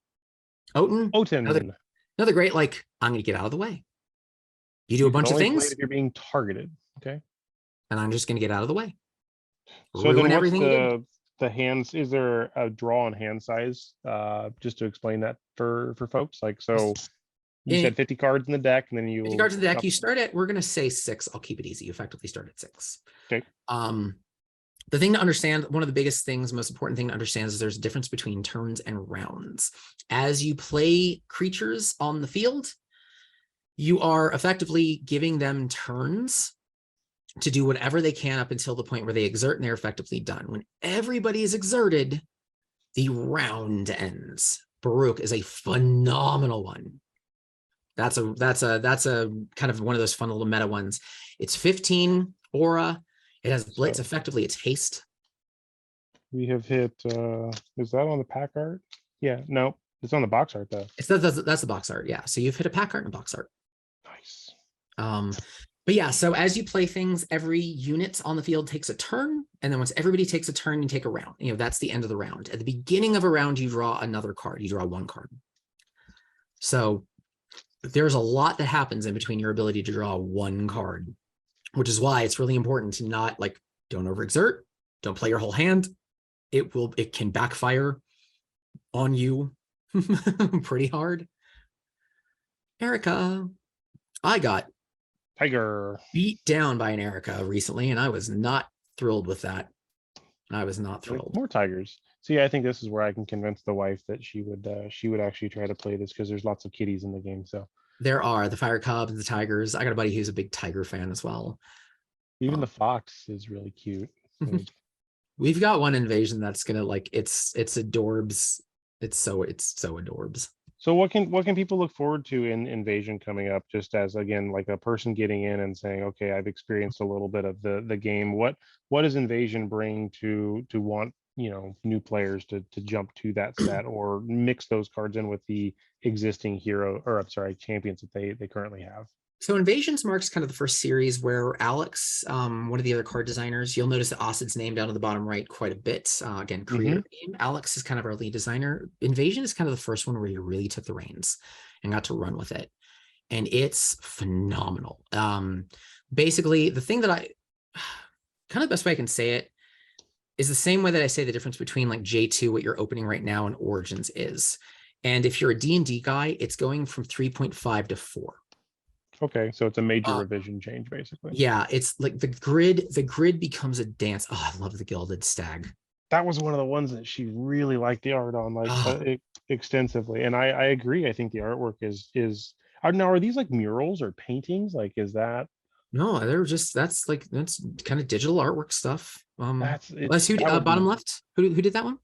Oten. Another great, like, I'm going to get out of the way. You do a bunch of things. If you're being targeted. Okay. And I'm just going to get out of the way. So then what's the hands? Is there a draw on hand size? Just to explain that for folks. Like, so you said 50 cards in the deck, and then 50 cards in the deck. You start at, we're going to say 6. I'll keep it easy. You effectively start at 6. Okay. The thing to understand, one of the biggest things, most important thing to understand is there's a difference between turns and rounds. As you play creatures on the field, you are effectively giving them turns to do whatever they can up until the point where they exert and they're effectively done. When everybody is exerted, the round ends. Baruch is a phenomenal one. That's a kind of one of those fun little meta ones. It's 15 aura. It has blitz. Effectively, it's haste. We have hit. Is that on the pack art? Yeah, no, it's on the box art though. That's the box art. Yeah, so you've hit a pack art and a box art. Nice. But yeah, so as you play things, every unit on the field takes a turn, and then once everybody takes a turn, you take a round. That's the end of the round. At the beginning of a round, you draw another card. You draw 1 card. So there's a lot that happens in between your ability to draw 1 card. Which is why it's really important to not, like, don't overexert, don't play your whole hand. It can backfire on you pretty hard. Erica, I got Tiger beat down by an Erica recently, and I was not thrilled with that. I was not thrilled. More tigers. See, I think this is where I can convince the wife that she would actually try to play this, because there's lots of kitties in the game. So there are the fire cubs and the tigers. I got a buddy who's a big tiger fan as well. Even the fox is really cute. We've got one invasion that's gonna, like, it's adorbs It's so adorbs. So what can people look forward to in Invasion coming up? Just as again, like a person getting in and saying, okay, I've experienced a little bit of the game. What does Invasion bring to want new players to jump to that set or mix those cards in with the existing hero or I'm sorry champions that they currently have? So Invasions marks kind of the first series where Alex, one of the other card designers, you'll notice that Acid's name down at the bottom right quite a bit. Again, creator name. Alex is kind of our lead designer. Invasion is kind of the first one where he really took the reins and got to run with it. And it's phenomenal. Basically, the thing that kind of the best way I can say it is the same way that I say the difference between like J2, what you're opening right now, and Origins is. And if you're a D&D guy, it's going from 3.5 to 4. Okay, so it's a major revision change, basically. Yeah, it's like the grid becomes a dance. Oh, I love the Gilded Stag. That was one of the ones that she really liked the art on, like extensively. And I agree. I think the artwork is now, are these like murals or paintings? Like, is that? No, that's kind of digital artwork stuff. That's who bottom left. Who did that one?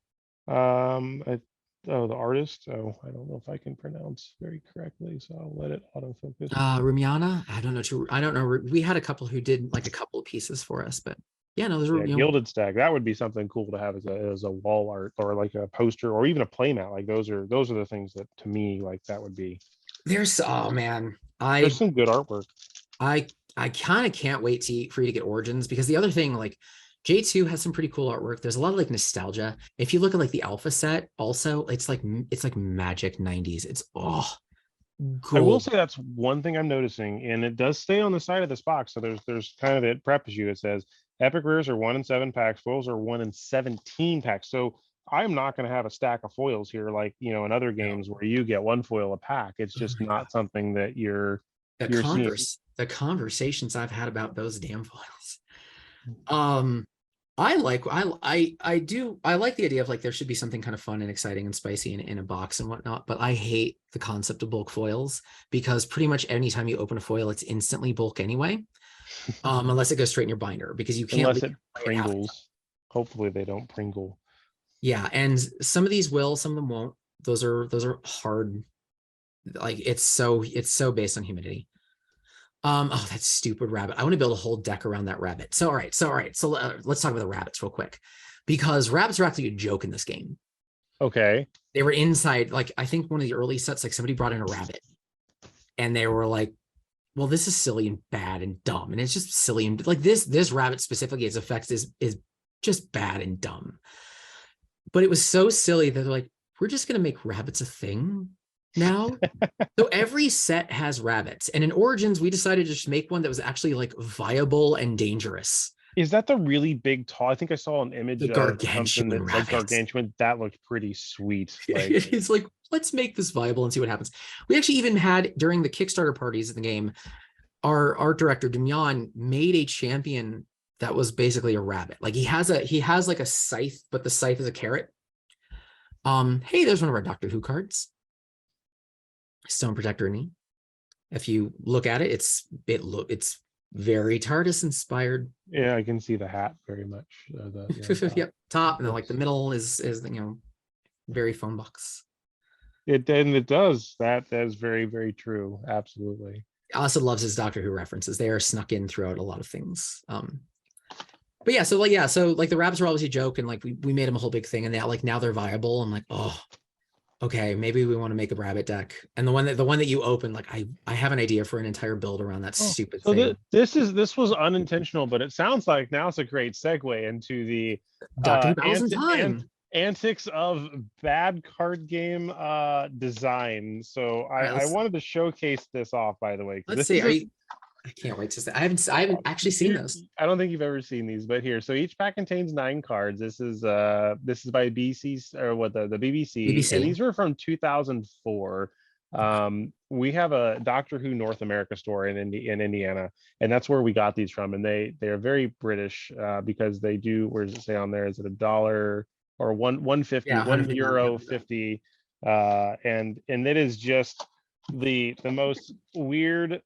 The artist. Oh, I don't know if I can pronounce very correctly, so I'll let it autofocus. Rumiana. I don't know. We had a couple who did like a couple of pieces for us, but yeah, no, those were Gilded Stag. That would be something cool to have as a wall art or like a poster or even a playmat. Like those are the things that to me like that would be. There's there's some good artwork. I kind of can't wait for you to get Origins, because the other thing, like J2 has some pretty cool artwork. There's a lot of like nostalgia. If you look at like the alpha set, also it's like magic 90s. It's gold. I will say that's one thing I'm noticing, and it does stay on the side of this box. So there's kind of it preface you. It says epic rares are 1 in 7 packs, foils are 1 in 17 packs. So I'm not going to have a stack of foils here like in other games where you get 1 foil a pack. It's just not something that you're seeing. The conversations I've had about those damn foils. I like the idea of like there should be something kind of fun and exciting and spicy in a box and whatnot, but I hate the concept of bulk foils, because pretty much anytime you open a foil, it's instantly bulk anyway. Unless it goes straight in your binder, because you can't unless it Pringles. Hopefully they don't Pringle. Yeah, and some of these will, some of them won't. Those are hard. Like it's so based on humidity. Oh, that stupid rabbit. I want to build a whole deck around that rabbit. So, all right. So let's talk about the rabbits real quick, because rabbits are actually a joke in this game. Okay. They were inside, like, I think one of the early sets, like somebody brought in a rabbit and they were like, well, this is silly and bad and dumb. And it's just silly. And like this rabbit specifically, its effects is just bad and dumb. But it was so silly that they're like, we're just going to make rabbits a thing now. So every set has rabbits, and in Origins we decided to just make one that was actually like viable and dangerous. Is that the really big tall? I think I saw an image of gargantuan rabbits. Like gargantuan. That looked pretty sweet. Like, it's like, let's make this viable and see what happens. We actually even had, during the Kickstarter parties of the game, our art director Damian made a champion that was basically a rabbit. Like he has like a scythe, but the scythe is a carrot. Hey, there's one of our Doctor Who cards. Stone Protector knee. If you look at it, it's very TARDIS inspired. Yeah, I can see the hat very much. Yep, top, and then like the middle is very phone box. It does. That is very, very true. Absolutely. Also loves his Doctor Who references. They are snuck in throughout a lot of things. But yeah, so the rabbits were always a joke, and like we made them a whole big thing, and now they're viable. I'm like, oh, okay, maybe we want to make a rabbit deck. And the one that you open, like I have an idea for an entire build around that stupid thing. This was unintentional, but it sounds like now it's a great segue into the Doctor Battles in Time antics of bad card game design. So I wanted to showcase this off, by the way. Let's see. I can't wait to say. I haven't actually seen those. I don't think you've ever seen these, but here. So each pack contains 9 cards. This is by BC's or what the BBC. And these were from 2004. We have a Doctor Who North America store in Indiana, and that's where we got these from. And they are very British because they do. Where does it say on there? Is it $1 or 150? €1.50? And it is just the most weird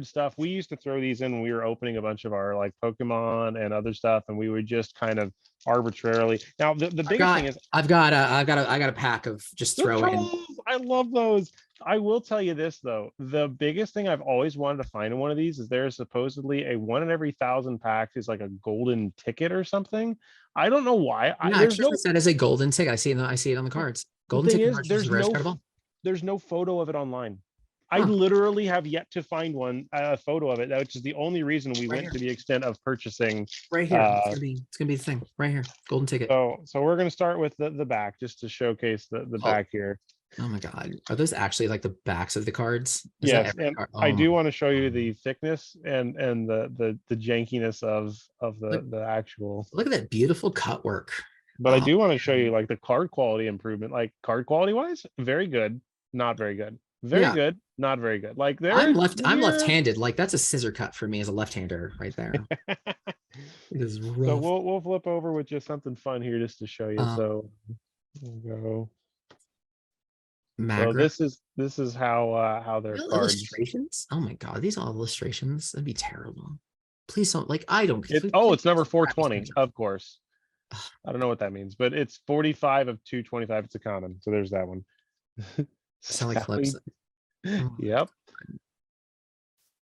stuff. We used to throw these in when we were opening a bunch of our like Pokemon and other stuff, and we would just kind of arbitrarily. Now the biggest thing is I got a pack of just the throw in. trolls. I love those. I will tell you this though, the biggest thing I've always wanted to find in one of these is there's supposedly a 1 in every 1,000 packs is like a golden ticket or something. I don't know why. Yeah, There's actually no. that is a golden ticket. I see it on the cards. Golden Thing ticket is, is the rarest card of all. there's no photo of it online. I Huh. literally have yet to find a photo of it, which is the only reason we Right went here. to the extent of purchasing. Right here. It's gonna be the thing. Right here. Golden ticket. So we're gonna start with the back just to showcase the back here. Oh my god. Are those actually like the backs of the cards? Is Yes, that every and card? I Oh do my- want to show you the thickness and the jankiness of Look- the actual. Look at that beautiful cut work. But I Oh, do want to show you like the card quality improvement. Like card quality wise, very good, not very good. Very Yeah. good, not very good. Like there. I'm left-handed. Like that's a scissor cut for me as a left-hander right there. It is So rough. we'll flip over with just something fun here just to show you. So we'll go. So Magra. this is how their Real cards. illustrations? Oh my god, these all illustrations. That'd be terrible. Please don't like I don't It's number 420, of course. I don't know what that means, but it's 45 of 225. It's a common. So there's that one. sound like flips. Oh, Yep.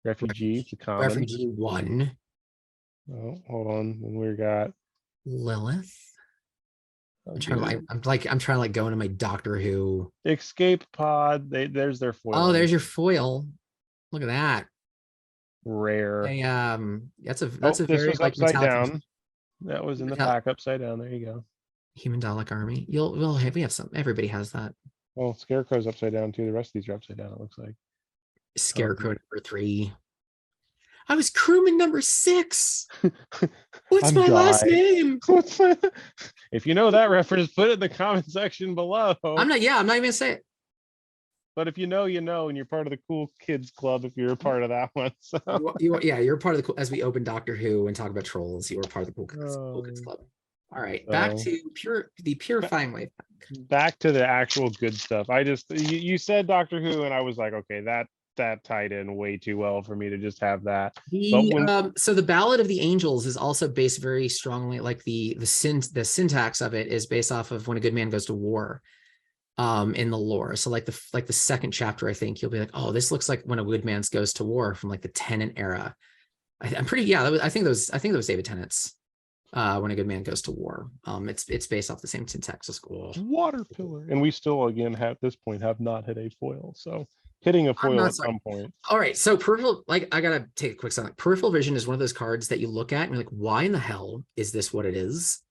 Refugee, it's a common. Refugee 1. Oh, hold on. And we got Lilith. oh, I'm trying to like go into my Doctor Who. Escape Pod. There's their foil. Oh, there's your foil. Look at that. Rare. Hey, that's a This very was like upside metallic down. That was in the pack upside down. There you go. human Dalek army. We have some. Everybody has that. Well, Scarecrow's upside down too. The rest of these are upside down, it looks like. Scarecrow number 3. I was crewman number 6. What's I'm my last dying. name? If you know that reference, put it in the comment section below. I'm not even gonna say it. But if you know, and you're part of the cool kids club if you're a part of that one. So. You're part of the cool, as we open Doctor Who and talk about trolls, you are part of the cool kids club. All right, back to the purifying wave. Back to the actual good stuff. You said Doctor Who, and I was like, okay, that tied in way too well for me to just have that. So the Ballad of the Angels is also based very strongly, like the syntax of it is based off of when a good man goes to war. In the lore, so like the second chapter, I think you'll be like, oh, this looks like when a good man goes to war from like the Tennant era. I'm pretty I think those David Tennant's when a good man goes to war. It's based off the same syntax as school. Water pillar, and we still again at this point have not hit a foil. So hitting a foil at some point. All right, so peripheral, like I gotta take a quick second. Peripheral vision is one of those cards that you look at and you're like, why in the hell is this what it is?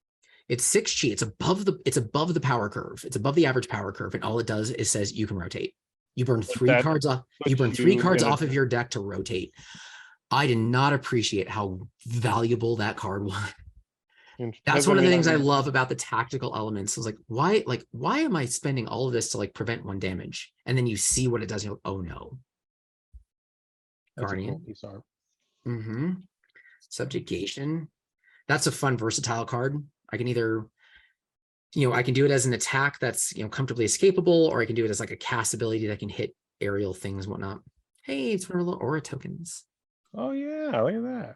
It's 6G. It's above the power curve. It's above the average power curve, and all it does is says you can rotate. You burn 3 cards off. You burn 3 cards off of your deck to rotate. I did not appreciate how valuable that card was. That's one of the things I love about the tactical elements. I was like, why am I spending all of this to like prevent 1 damage? And then you see what it does. And you're like, oh no. Guardian. Mm-hmm. Subjugation. That's a fun, versatile card. I can either, I can do it as an attack that's, comfortably escapable, or I can do it as like a cast ability that can hit aerial things and whatnot. Hey, it's one of the aura tokens. Oh yeah, look at that.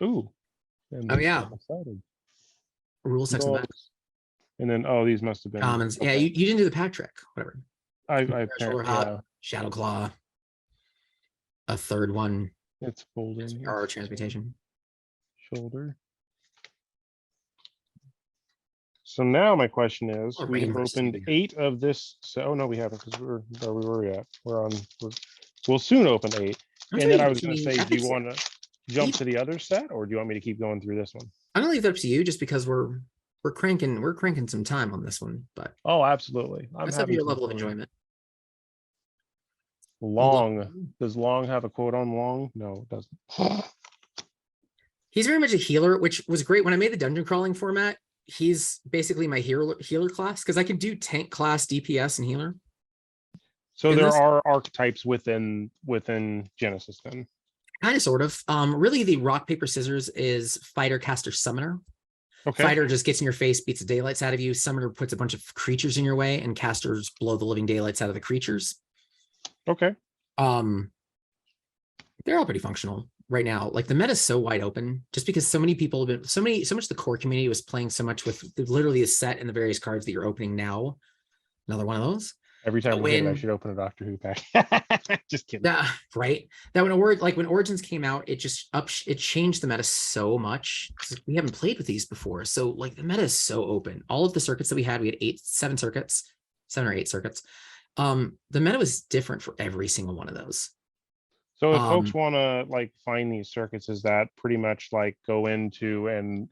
Ooh. Oh yeah. Rule sex and back. And then these must have been commons. Okay. Yeah, you didn't do the pack trick. Whatever. I Shadow Claw. A third one. It's folding. Power transmutation. Shoulder. So now my question is, we've opened 8 of this. So, oh no, we haven't, because where were we at? We'll soon open 8. And then I was going to say, do you want to jump to the other set, or do you want me to keep going through this one? I'm gonna leave that up to you, just because we're cranking some time on this one. But absolutely, let's have your level of enjoyment. Long. Does Long have a quote on Long? No, it doesn't. He's very much a healer, which was great when I made the dungeon crawling format. He's basically my healer class, because I can do tank class, DPS, and healer. So there are archetypes within Genesis then. Kind of, sort of. Really, the rock paper scissors is fighter, caster, summoner. Okay. Fighter just gets in your face, beats the daylights out of you. Summoner puts a bunch of creatures in your way, and casters blow the living daylights out of the creatures. Okay. They're all pretty functional right now. Like the meta is so wide open, just because so many people have been so much the core community was playing so much with literally a set and the various cards that you're opening now. Another one of those. Every time we hit it, I should open a Doctor Who pack. Just kidding. Yeah, right. That when Origins came out, it changed the meta so much. We haven't played with these before, so like the meta is so open. All of the circuits that we had 7 or 8 circuits. The meta was different for every single one of those. So if folks want to like find these circuits, is that pretty much like go into and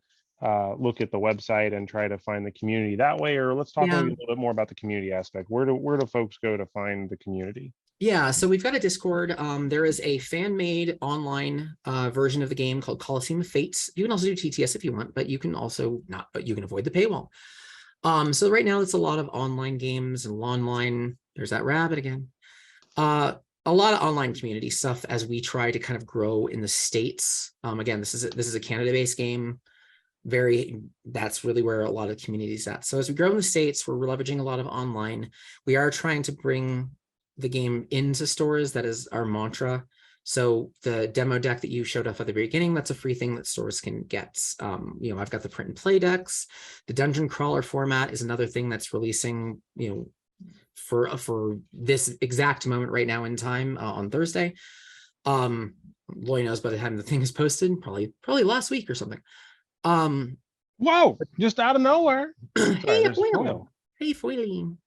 look at the website and try to find the community that way? Or let's talk maybe a little bit more about the community aspect. Where do folks go to find the community? Yeah, so we've got a Discord. There is a fan-made online version of the game called Coliseum of Fates. You can also do TTS if you want, but you can also not, but you can avoid the paywall. So right now it's a lot of online games and online, there's that rabbit again. A lot of online community stuff as we try to kind of grow in the States. Again, this is a Canada-based game. That's really where a lot of the community is at. So as we grow in the States, we're leveraging a lot of online. We are trying to bring the game into stores. That is our mantra. So the demo deck that you showed off at the beginning, that's a free thing that stores can get. I've got the print and play decks. The dungeon crawler format is another thing that's releasing, for this exact moment right now in time on Thursday. Loy knows by the time the thing is posted, probably last week or something. Whoa, just out of nowhere. Hey, foil. Hey, foiling.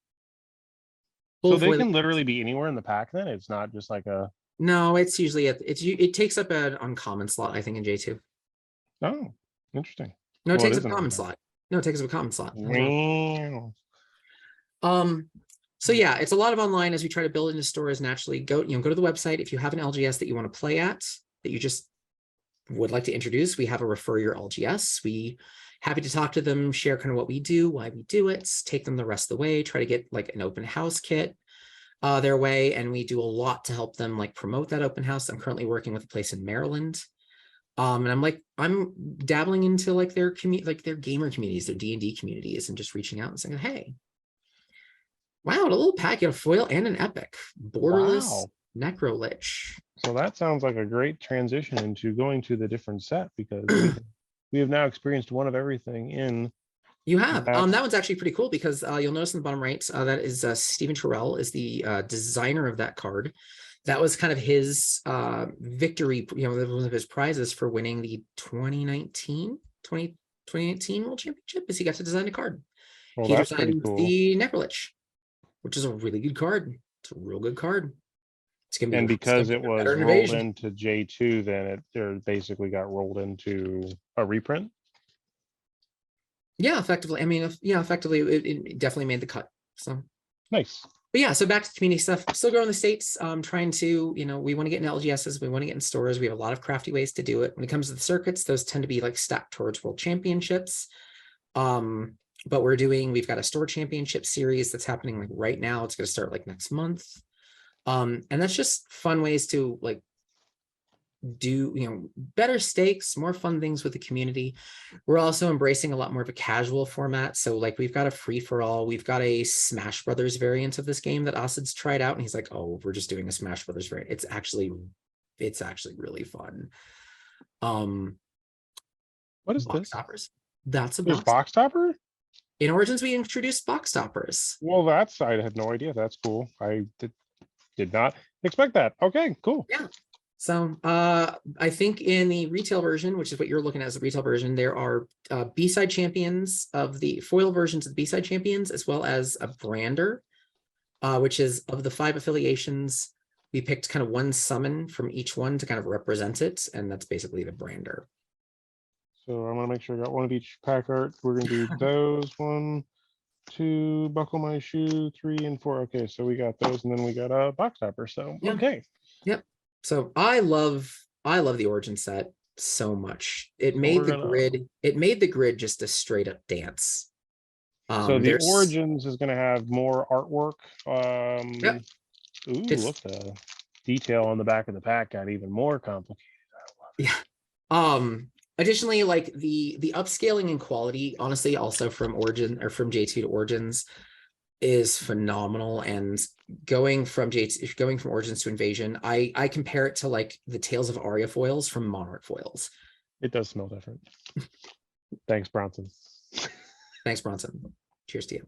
So they can literally be anywhere in the pack then? It's not just like a... No, it's usually it takes up an uncommon slot, I think, in J2. Oh, interesting. No, it takes up a common slot. No, it takes up a common slot. Wow. So yeah, it's a lot of online as we try to build into stores naturally. Go to the website. If you have an LGS that you want to play at, that you just would like to introduce, we have a refer your LGS. We happy to talk to them, share kind of what we do, why we do it, take them the rest of the way, try to get like an open house kit their way. And we do a lot to help them like promote that open house. I'm currently working with a place in Maryland. And I'm dabbling into like their community, like their gamer communities, their D&D communities, and just reaching out and saying, hey, wow, a little pack, a foil and an epic, borderless Necrolich. So that sounds like a great transition into going to the different set, because we have now experienced one of everything in... You have. That one's actually pretty cool because you'll notice in the bottom right, that is Stephen Terrell is the designer of that card. That was kind of his victory, one of his prizes for winning the 2019 World Championship, is he got to design a card. Well, He that's designed cool. the Necrolich, which is a really good card. It's a real good card. It's gonna be, and because it was rolled into J2, then it basically got rolled into a reprint. Yeah, effectively. I mean, effectively, it definitely made the cut. So Nice. But yeah, so back to community stuff. Still growing the States. Trying to, we want to get in LGSs. We want to get in stores. We have a lot of crafty ways to do it. When it comes to the circuits, those tend to be like stacked towards world championships. But we've got a store championship series that's happening like right now. It's going to start like next month. And that's just fun ways to like do better stakes, more fun things with the community. We're also embracing a lot more of a casual format. So like we've got a free-for-all, we've got a Smash Brothers variant of this game that Acid's tried out, and he's like, oh, we're just doing a Smash Brothers variant. It's actually really fun. What is box this? Toppers. That's a box topper. In Origins, we introduced box toppers. Well, I had no idea. That's cool. I did not expect that. Okay, cool. Yeah. So I think in the retail version, which is what you're looking at as a retail version, there are B-side champions of the foil versions of the B-side champions, as well as a brander, which is of the 5 affiliations. We picked kind of one summon from each one to kind of represent it, and that's basically the brander. So I'm gonna make sure I got one of each pack art. We're gonna do those 1, 2, buckle my shoe, 3 and 4. Okay, so we got those, and then we got a box topper. So yeah. Okay. Yep. So I love the Origin set so much. It made the grid just a straight up dance. So the Origins is gonna have more artwork. Yep. Ooh, look, the detail on the back of the pack got even more complicated. Yeah. Additionally, like the upscaling in quality, honestly, also from Origin or from J2 to Origins is phenomenal. And going from Origins to Invasion, I compare it to like the Tales of Aria foils from Monarch foils. It does smell different. Thanks, Bronson. Thanks, Bronson. Cheers to you.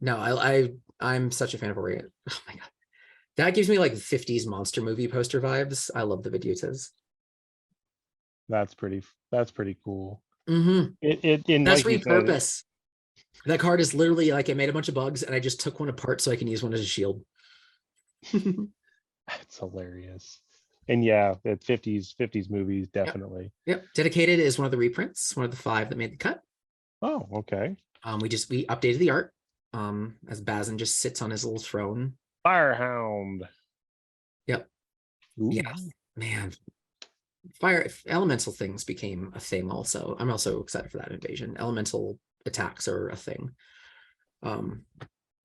No, I'm such a fan of Aria. Oh my god. That gives me like 50s monster movie poster vibes. I love the Vedutas. That's pretty cool. Mm-hmm. That's like you said, repurpose. That card is literally like I made a bunch of bugs and I just took one apart so I can use one as a shield. That's hilarious. And yeah, the 50s movies definitely. Yep. Dedicated is one of the reprints, one of the 5 that made the cut. Oh, okay. We updated the art. As Bazin just sits on his little throne. Firehound. Yep. Ooh. Yeah, man. Fire elemental things became a thing also. I'm also excited for that invasion. Elemental attacks are a thing.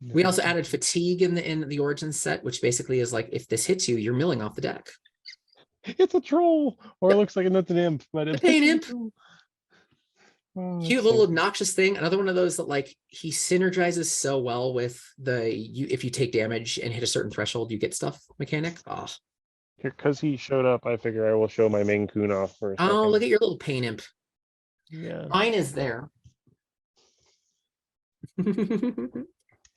We also added fatigue in the origin set, which basically is like if this hits you, you're milling off the deck. It's a troll, or it looks like it's an imp, but it's an imp. Oh, cute little obnoxious thing. Another one of those that like he synergizes so well with if you take damage and hit a certain threshold, you get stuff mechanic. Oh, because he showed up, I figure I will show my main coon off for a second. Oh, look at your little pain imp. Yeah. Mine is there.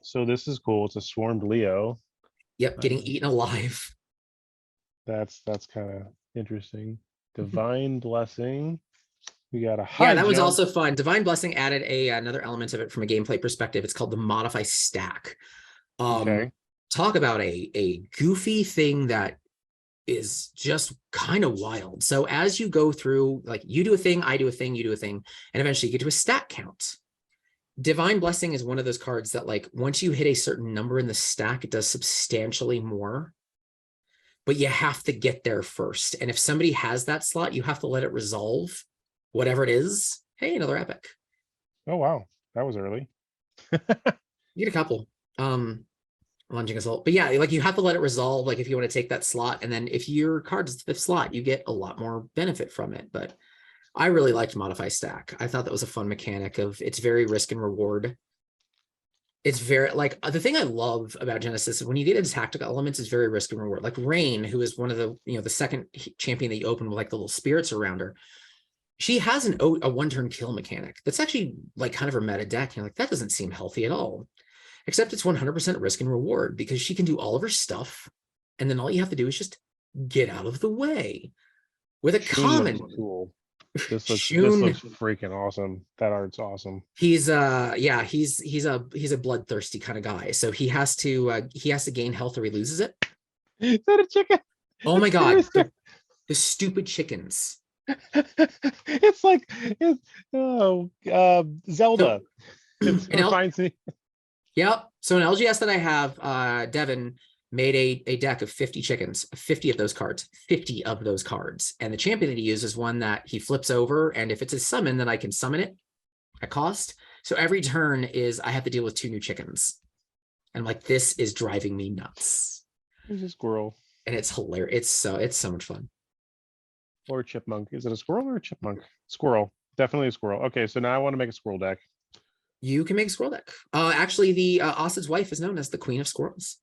So this is cool. It's a swarmed Leo. Yep, getting eaten alive. That's kind of interesting. Divine Blessing. We got a high yeah, that was jump. also fun. Divine Blessing added another element of it from a gameplay perspective. It's called the Modify Stack. Okay. Talk about a goofy thing that is just kind of wild. So as you go through, like you do a thing, I do a thing, you do a thing, and eventually you get to a stat count. Divine Blessing is one of those cards that like once you hit a certain number in the stack, it does substantially more, but you have to get there first. And if somebody has that slot, you have to let it resolve whatever it is. Hey, another epic. Oh, wow. That was early. You get a couple. Lunging Assault. But yeah, like you have to let it resolve, like if you want to take that slot, and then if your card's the 5th slot, you get a lot more benefit from it. But I really liked Modify Stack. I thought that was a fun mechanic of it's very risk and reward. It's very like the thing I love about Genesis is when you get into tactical elements, it's very risk and reward. Like Rain, who is one of the the second champion that you open with like the little spirits around her. She has a 1-turn kill mechanic that's actually like kind of her meta deck. You're like, that doesn't seem healthy at all. Except it's 100% risk and reward because she can do all of her stuff. And then all you have to do is just get out of the way with a common. Cool. This looks freaking awesome. That art's awesome. He's he's a bloodthirsty kind of guy. So he has to gain health or he loses it. Is that a chicken? Oh my god. The stupid chickens. It's like Zelda. So, yep. So in LGS that I have, Devin made a deck of 50 chickens, 50 of those cards. And the champion that he uses is one that he flips over, and if it's a summon, then I can summon it at cost. So every turn I have to deal with 2 new chickens. And I'm like, this is driving me nuts. There's a squirrel. And it's hilarious. It's so much fun. Or a chipmunk. Is it a squirrel or a chipmunk? Squirrel. Definitely a squirrel. Okay, so now I want to make a squirrel deck. You can make a squirrel deck. Actually, the Asad's wife is known as the Queen of Squirrels.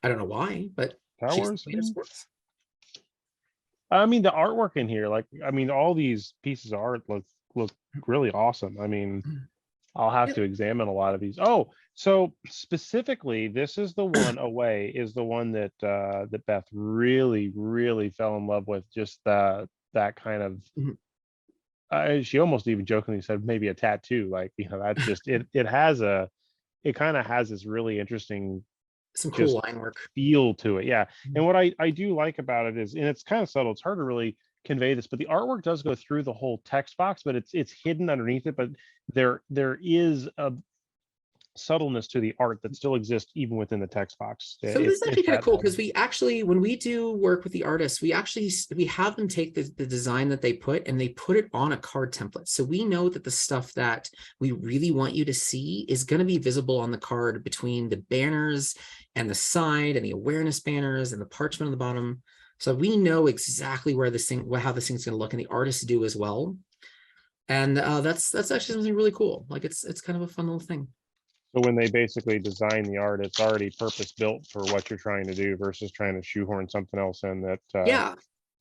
I don't know why, but she's the Queen of Squirrels. I mean, the artwork in here, like, I mean, all these pieces of art look really awesome. I mean, I'll have to examine a lot of these. Oh, so specifically, this is the one away is the one that that Beth really, really fell in love with. Just that kind of. She almost even jokingly said maybe a tattoo. Like, that's just it. It kind of has this really interesting, some cool line work feel to it. Yeah, and what I do like about it is, and it's kind of subtle. It's hard to really convey this, but the artwork does go through the whole text box, but it's hidden underneath it. But there is a subtleness to the art that still exists even within the text box. So this is actually kind of cool because we actually, when we do work with the artists, we have them take the design that they put and they put it on a card template. So we know that the stuff that we really want you to see is going to be visible on the card between the banners and the side and the awareness banners and the parchment on the bottom. So we know exactly where how this thing's going to look, and the artists do as well. And that's actually something really cool. Like it's kind of a fun little thing. So when they basically design the art, it's already purpose built for what you're trying to do versus trying to shoehorn something else in that. Yeah.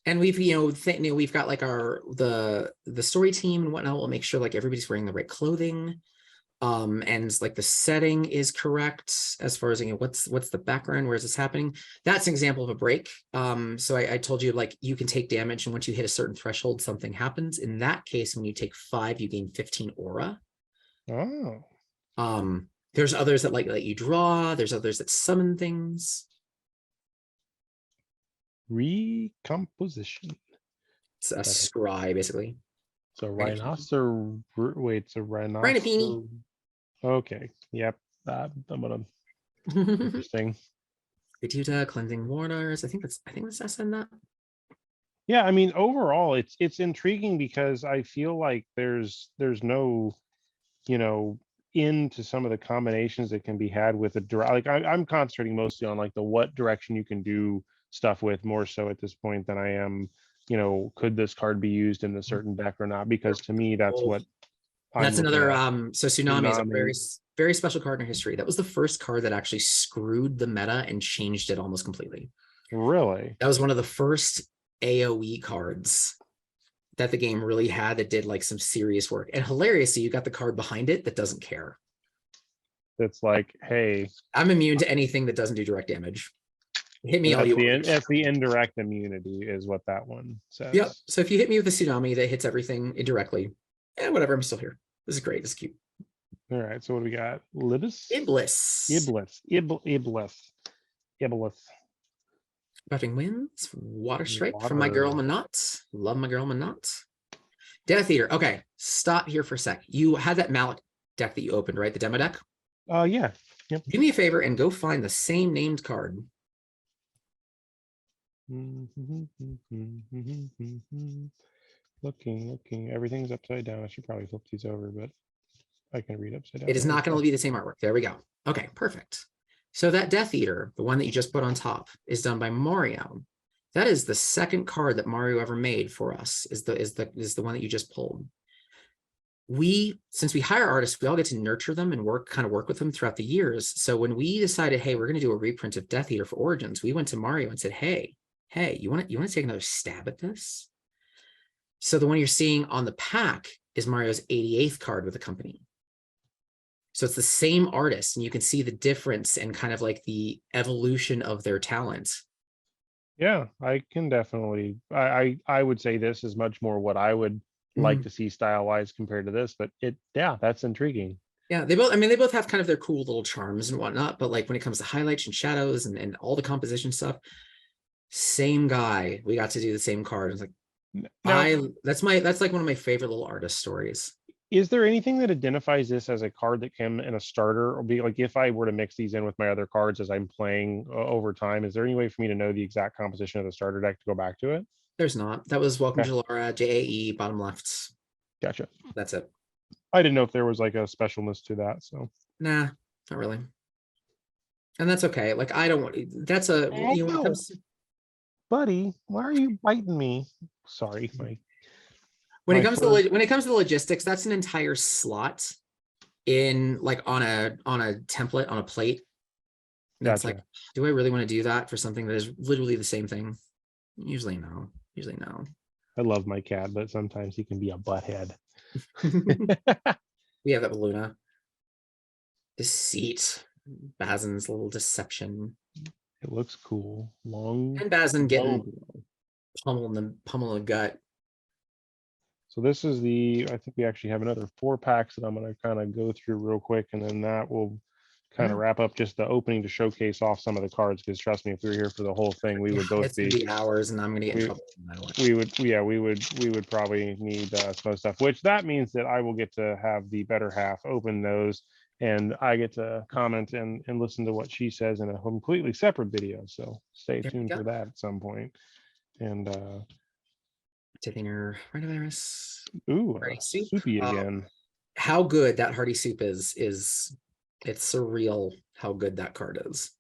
And we've, we've got like the story team and whatnot. We'll make sure like everybody's wearing the right clothing. And like the setting is correct as far as what's the background, where is this happening. That's an example of a break. So I told you, like, you can take damage, and once you hit a certain threshold, something happens. In that case, when you take 5, you gain 15 aura. Oh. There's others that let you draw, there's others that summon things. Recomposition. It's a scry, basically. So rhinoceros. Wait, it's a rhinoceros. Rhinopini. Okay. Yep. Interesting. Vituta, cleansing waters. I think that's S in that. Yeah, I mean, overall, it's intriguing because I feel like there's no, into some of the combinations that can be had with a direct. Like I'm concentrating mostly on like the what direction you can do stuff with, more so at this point than I am, could this card be used in a certain deck or not? Because to me, that's what. That's another. So Tsunami is a Tsunami. very special card in history. That was the first card that actually screwed the meta and changed it almost completely. Really? That was one of the first AoE cards that the game really had that did like some serious work. And hilariously, you got the card behind it that doesn't care. It's like, hey, I'm immune to anything that doesn't do direct damage. Hit me all you want. That's the indirect immunity is what that one says. Yep. So if you hit me with a Tsunami that hits everything indirectly, whatever, I'm still here. This is great. This is cute. All right. So what do we got? Libis? Iblis. Iblis. Buffing Winds, Water Strike from my girl Manat. Love my girl Manat. Death Eater. Okay, stop here for a sec. You had that Mallet deck that you opened, right? The demo deck? Yeah. Yep. Do me a favor and go find the same named card. Looking. Everything's upside down. I should probably flip these over, but I can read upside down. It is not going to be the same artwork. There we go. Okay, perfect. So that Death Eater, the one that you just put on top, is done by Mario. That is the second card that Mario ever made for us, is the one that you just pulled. Since we hire artists, we all get to nurture them and work with them throughout the years. So when we decided, hey, we're going to do a reprint of Death Eater for Origins, we went to Mario and said, hey, you want to take another stab at this? So the one you're seeing on the pack is Mario's 88th card with the company. So it's the same artist, and you can see the difference and kind of like the evolution of their talent. Yeah, I can definitely. I would say this is much more what I would like to see style wise compared to this, but that's intriguing. Yeah, they both have kind of their cool little charms and whatnot, but like when it comes to highlights and shadows and all the composition stuff, same guy. We got to do the same card. It's like that's like one of my favorite little artist stories. Is there anything that identifies this as a card that came in a starter, or be like if I were to mix these in with my other cards as I'm playing over time? Is there any way for me to know the exact composition of the starter deck to go back to it? There's not. That was Welcome to Laura, JAE, bottom left. Gotcha. That's it. I didn't know if there was like a specialness to that. So nah, not really. And that's okay. Like I don't want. That's a buddy. Why are you biting me? Sorry, When it comes to the logistics, that's an entire slot in like on a template on a plate. That's like, do I really want to do that for something that is literally the same thing? Usually no. I love my cat, but sometimes he can be a butthead. We have that with Luna. Deceit. Bazin's little deception. It looks cool. Long. And Bazin getting pummel in the gut. So this is I think we actually have another 4 packs that I'm going to kind of go through real quick, and then that will kind of wrap up just the opening to showcase off some of the cards. Because trust me, if we were here for the whole thing, we would both be hours, and I'm going to get in trouble. We would probably need some stuff. Which that means that I will get to have the better half open those, and I get to comment and listen to what she says in a completely separate video. So stay tuned for that at some point. And taking your rhinovirus. Ooh, hearty soup. Soupy again. How good that hearty soup is it's surreal how good that card is.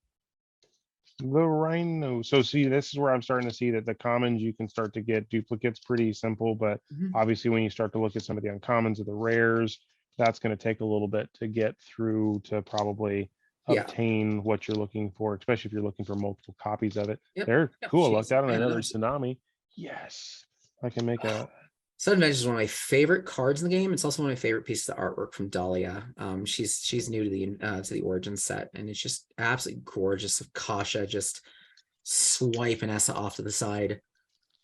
The Rhino. So see, this is where I'm starting to see that the commons you can start to get duplicates pretty simple, but Mhm. obviously when you start to look at some of the uncommons or the rares, that's going to take a little bit to get through to probably Yeah. obtain what you're looking for, especially if you're looking for multiple copies of it. Yep. They're Yep. cool. I She's lucked out on and another there's tsunami. Yes, I can make a. Sudden Vengeance is one of my favorite cards in the game. It's also one of my favorite pieces of artwork from Dahlia. She's new to the Origin set, and it's just absolutely gorgeous. Of Kasha just swiping Essa off to the side.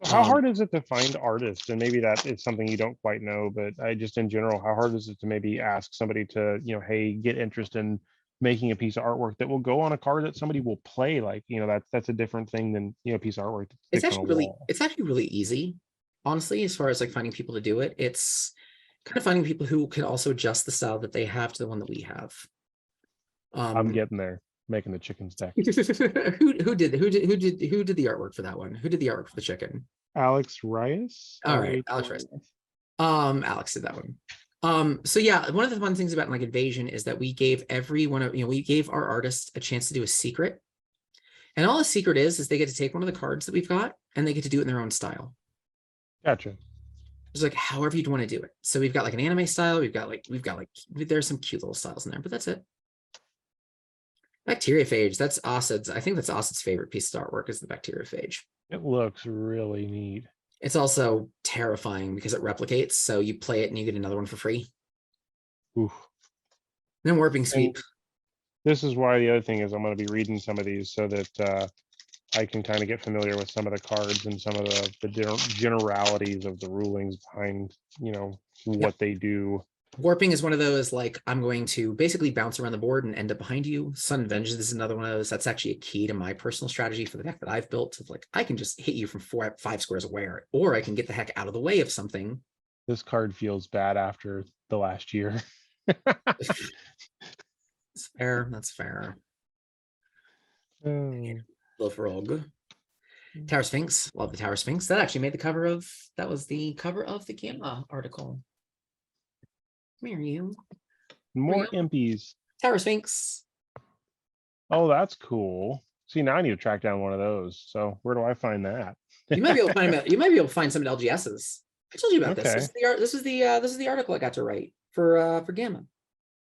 How hard is it to find artists? And maybe that is something you don't quite know, but I just in general, how hard is it to maybe ask somebody to, hey, get interest in making a piece of artwork that will go on a card that somebody will play? Like, that's a different thing than, a piece of artwork that It's sticks on a wall. actually really easy, honestly, as far as like finding people to do it. It's kind of finding people who can also adjust the style that they have to the one that we have. I'm getting there, making the chicken stack. who did the artwork for that one? Who did the artwork for the chicken? Alex Rias. All right, Alex Rice. Alex did that one. So yeah, one of the fun things about like Invasion is that we gave every one of we gave our artists a chance to do a secret. And all the secret is they get to take one of the cards that we've got and they get to do it in their own style. Gotcha. It's like however you'd want to do it. So we've got like an anime style, we've got like there's some cute little styles in there, but that's it. Bacteriophage, that's Acid's. I think that's Acid's favorite piece of artwork is the Bacteriophage. It looks really neat. It's also terrifying because it replicates. So you play it and you get another one for free. Oof. Then Warping Sweep. This is why the other thing is I'm going to be reading some of these so that I can kind of get familiar with some of the cards and some of the generalities of the rulings behind, what they do. Warping is one of those, like, I'm going to basically bounce around the board and end up behind you. Sudden Vengeance is another one of those. That's actually a key to my personal strategy for the deck that I've built. Of like, I can just hit you from 5 squares away, or I can get the heck out of the way of something. This card feels bad after the last year. That's fair. That's fair. Love Rogue. Tower Sphinx. Love the Tower Sphinx. That actually made the cover of, that was the cover of the Gamma article. Come here, you. More impies. Tower Sphinx. Oh, that's cool. See, now I need to track down one of those. So where do I find that? You might be able to find them. You might be able to find some at LGS's. I told you about this. Okay. This is the article I got to write for Gamma.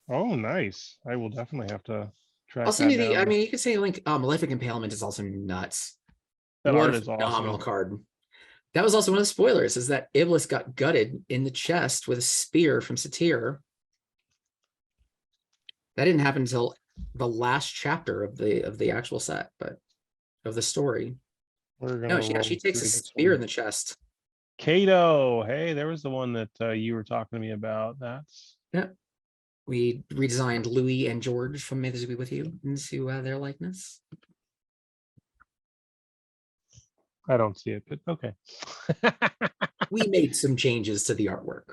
Oh, nice. I will definitely have to track. I'll send you the. I mean, you can say link. Malefic Impalement is also nuts. That What art a is phenomenal awesome. card. That was also one of the spoilers. Is that Iblis got gutted in the chest with a spear from Satyr. That didn't happen until the last chapter of the actual set, but of the story. No, she takes a spear in the chest. Kato, hey, there was the one that you were talking to me about. That's We redesigned Louis and George from May the Be With You into their likeness. I don't see it, but okay. We made some changes to the artwork.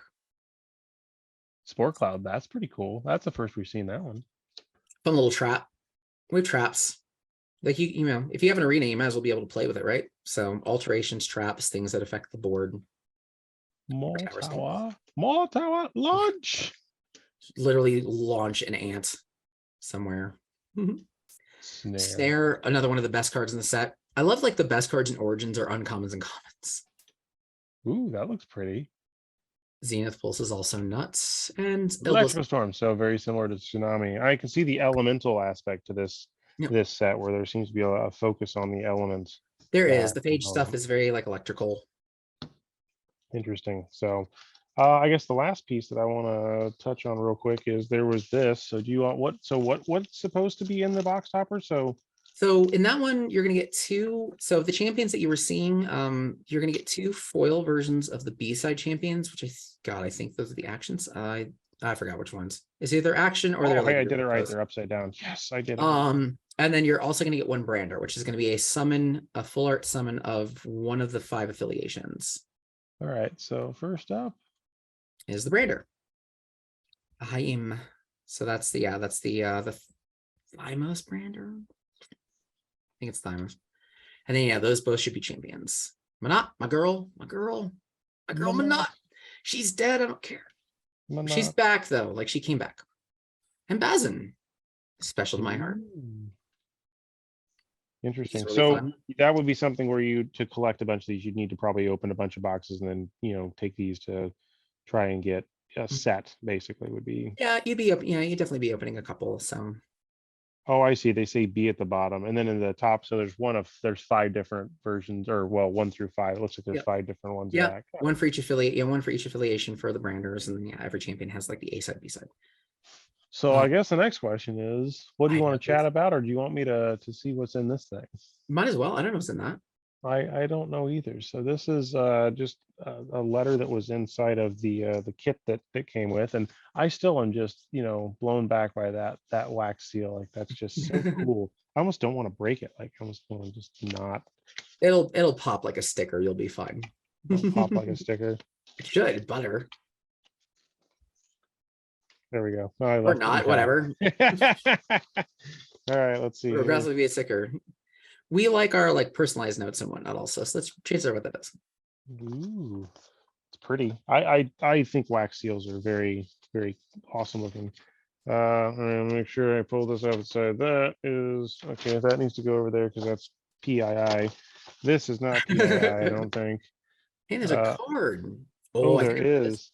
Spore Cloud, that's pretty cool. That's the first we've seen that one. Fun little trap. We have traps. Like you know, if you have an arena, you might as well be able to play with it, right? So alterations, traps, things that affect the board. More tower, launch. Literally launch an ant somewhere. Snare, another one of the best cards in the set. I love like the best cards in Origins are uncommons and commons. Ooh, that looks pretty. Zenith Pulse is also nuts. And Electrical Storm, so very similar to Tsunami. I can see the elemental aspect to this set where there seems to be a focus on the elements. There is. The Phage stuff is very like electrical. Interesting. So I guess the last piece that I want to touch on real quick is there was this. So do you want what's supposed to be in the box topper? So in that one, you're going to get two. So the champions that you were seeing, you're going to get two foil versions of the B-side champions, which I think those are the actions. I forgot which ones. It's either action or they're. Hey, I did it right. They're upside down. Yes, I did it. And then you're also going to get one brander, which is going to be a full art summon of one of the 5 affiliations. All right. So first up is the brander. So that's the Thymos brander. I think it's Thymos. And then those both should be champions. Manat, my girl, Manat. She's dead. I don't care. Manat. She's back though. Like she came back. And Bazin, special to my heart. Interesting. really So fun. that would be something where to collect a bunch of these, you'd need to probably open a bunch of boxes and then, take these to try and get a set, basically would be. Yeah, you'd definitely be opening a couple. So Oh, I see. They say B at the bottom, and then in the top. So there's 5 different versions, or well, 1 through 5. It looks like there's Yep. 5 different ones. yeah, Of that. one for each affiliate. Yeah, one for each affiliation for the branders, and then every champion has like the A side, B side. So I guess the next question is, what do you I want know to chat about, or do you want me to see what's in this thing? Might as well. I don't know what's in that. I don't know either. So this is just a letter that was inside of the kit that came with, and I still am just blown back by that wax seal. Like that's just so cool. I almost don't want to break it. Like I almost want to just not It'll pop like a sticker. You'll be fine. pop like a sticker. It should butter There we go. No, I or left not, whatever. All right, let's see. Regardless, be a sticker. We like our like personalized notes and whatnot also. So let's change what that is. Ooh, it's pretty. I think wax seals are very, very awesome looking. I'm gonna make sure I pull this outside. That is okay. That needs to go over there because that's PII. This is not PII, I don't think. Hey, there's a card. Oh, I there think it is.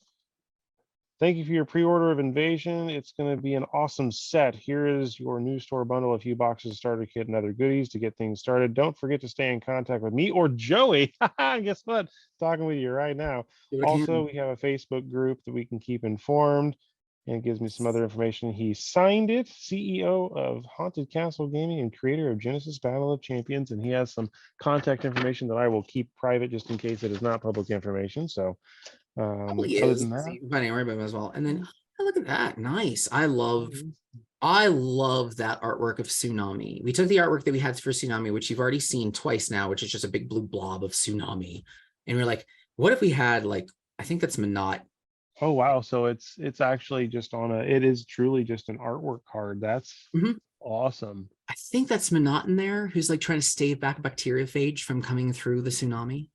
Thank you for your pre-order of Invasion. It's going to be an awesome set. Here is your new store bundle, a few boxes, starter kit, and other goodies to get things started. Don't forget to stay in contact with me or Joey. Guess what? Talking with you right now. Also, we have a Facebook group that we can keep informed, and it gives me some other information. He signed it, CEO of Haunted Castle Gaming and creator of Genesis Battle of Champions, and he has some contact information that I will keep private just in case it is not public information. So probably other is. than that, Finding everybody as well. And then look at that. Nice. I love that artwork of Tsunami. We took the artwork that we had for Tsunami, which you've already seen twice now, which is just a big blue blob of Tsunami. And we're like, what if we had like, I think that's Manat. oh wow, so it's actually just it is truly just an artwork card. That's awesome. I think that's Manat in there, who's like trying to stave back a bacteriophage from coming through the tsunami.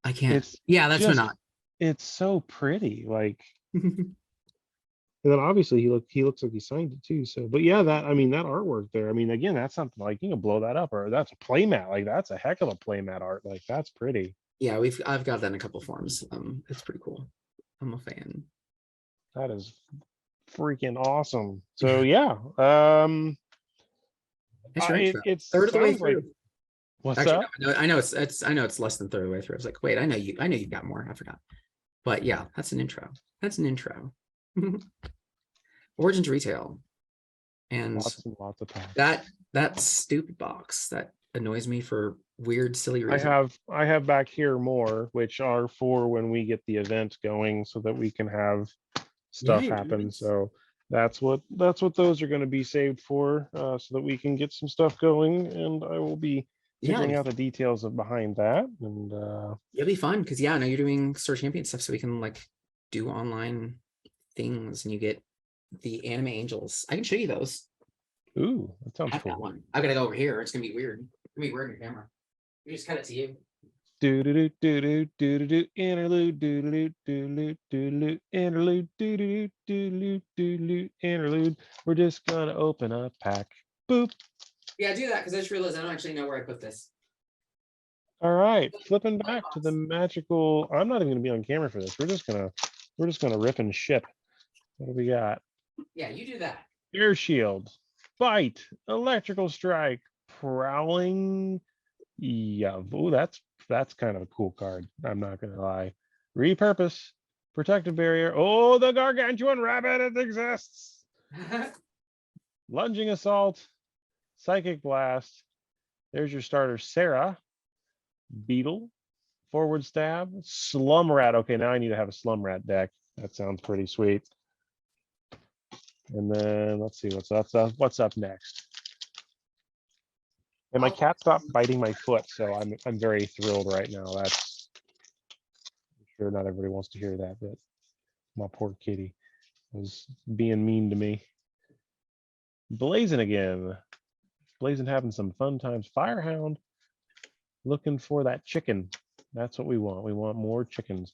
I can't. Yeah, that's Manat. It's so pretty. Like and then obviously he looks like he signed it too. So but yeah, that artwork there. I mean, again, that's something like you can blow that up, or that's a playmat. Like that's a heck of a playmat art. Like that's pretty. Yeah, I've got that in a couple forms. It's pretty cool. I'm a fan. That is freaking awesome. So yeah. It's third of the way through. Like, what's Actually, up? no, I know it's less than third of the way through. I was like, wait, I know you've got more. I forgot. But yeah, that's an intro. Origins Retail. And lots of packs. That stupid box that annoys me for weird, silly reasons. I have back here more, which are for when we get the event going so that we can have stuff happen. So that's what those are going to be saved for, so that we can get some stuff going, and I will be figuring out the details of behind that. And it'll be fun because I know you're doing Store Champion stuff, so we can like do online things, and you get the anime angels. I can show you those. Ooh, that sounds I've cool. got one. I gotta go over here. It's gonna be weird. It's gonna be weird in the camera. We just cut it to you. Do do do do do do do interlude do do do do interlude do do do do interlude. We're just gonna open a pack. Boop. Yeah, do that because I just realized I don't actually know where I put this. All right, flipping back to the magical. I'm not even gonna be on camera for this. We're just gonna rip and ship. What do we got? Yeah, you do that. Air shield, bite, electrical strike, prowling. Yeah, oh, that's kind of a cool card. I'm not gonna lie. Repurpose, protective barrier. Oh, the gargantuan rabbit, it exists. Lunging assault, psychic blast. There's your starter, Sarah. Beetle, forward stab, slum rat. Okay, now I need to have a slum rat deck. That sounds pretty sweet. And then let's see what's up next. And my cat stopped biting my foot, so I'm very thrilled right now. I'm sure not everybody wants to hear that, but my poor kitty was being mean to me. Blazing again. Blazing having some fun times. Firehound. Looking for that chicken. That's what we want. We want more chickens.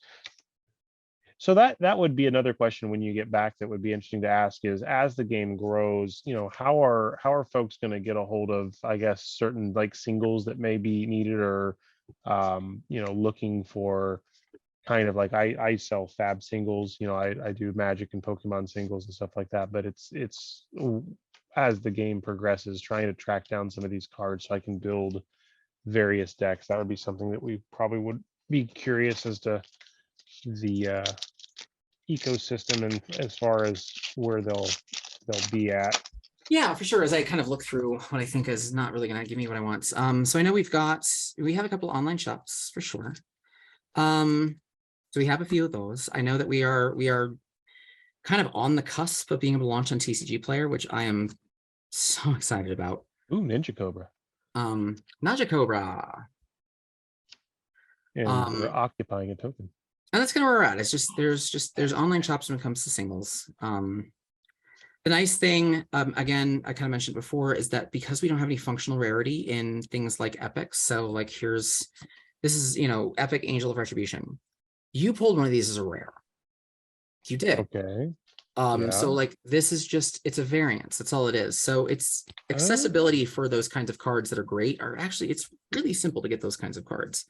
So that would be another question when you get back that would be interesting to ask is, as the game grows, how are folks going to get a hold of, I guess, certain like singles that may be needed, or looking for kind of like, I sell fab singles, I do Magic and Pokemon singles and stuff like that, but it's as the game progresses, trying to track down some of these cards so I can build various decks. That would be something that we probably would be curious as to the ecosystem, and as far as where they'll be at. Yeah, for sure. As I kind of look through what I think is not really going to give me what I want. So I know we have a couple online shops for sure. So we have a few of those. I know that we are kind of on the cusp of being able to launch on TCG Player, which I am so excited about. Ooh, Ninja Cobra. Naja Cobra. And we're occupying a token. And that's kind of where we're at. It's just there's online shops when it comes to singles. The nice thing, again, I kind of mentioned before, is that because we don't have any functional rarity in things like epics, so like this is, Epic Angel of Retribution. You pulled one of these as a rare. You did. Okay. So like this is it's a variance. That's all it is. So it's accessibility for those kinds of cards that are great, or actually it's really simple to get those kinds of cards.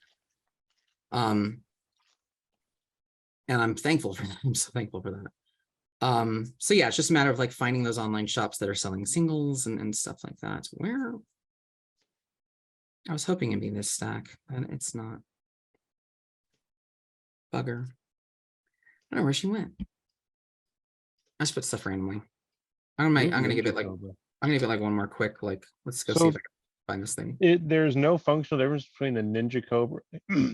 And I'm thankful for that. I'm so thankful for that. So yeah, it's just a matter of like finding those online shops that are selling singles and stuff like that. Where I was hoping it'd be this stack, and it's not. Bugger. I don't know where she went. I just put stuff randomly. I'm gonna give it like one more quick, like, let's go see if I can find this thing. There's no functional difference between the Ninja Cobra,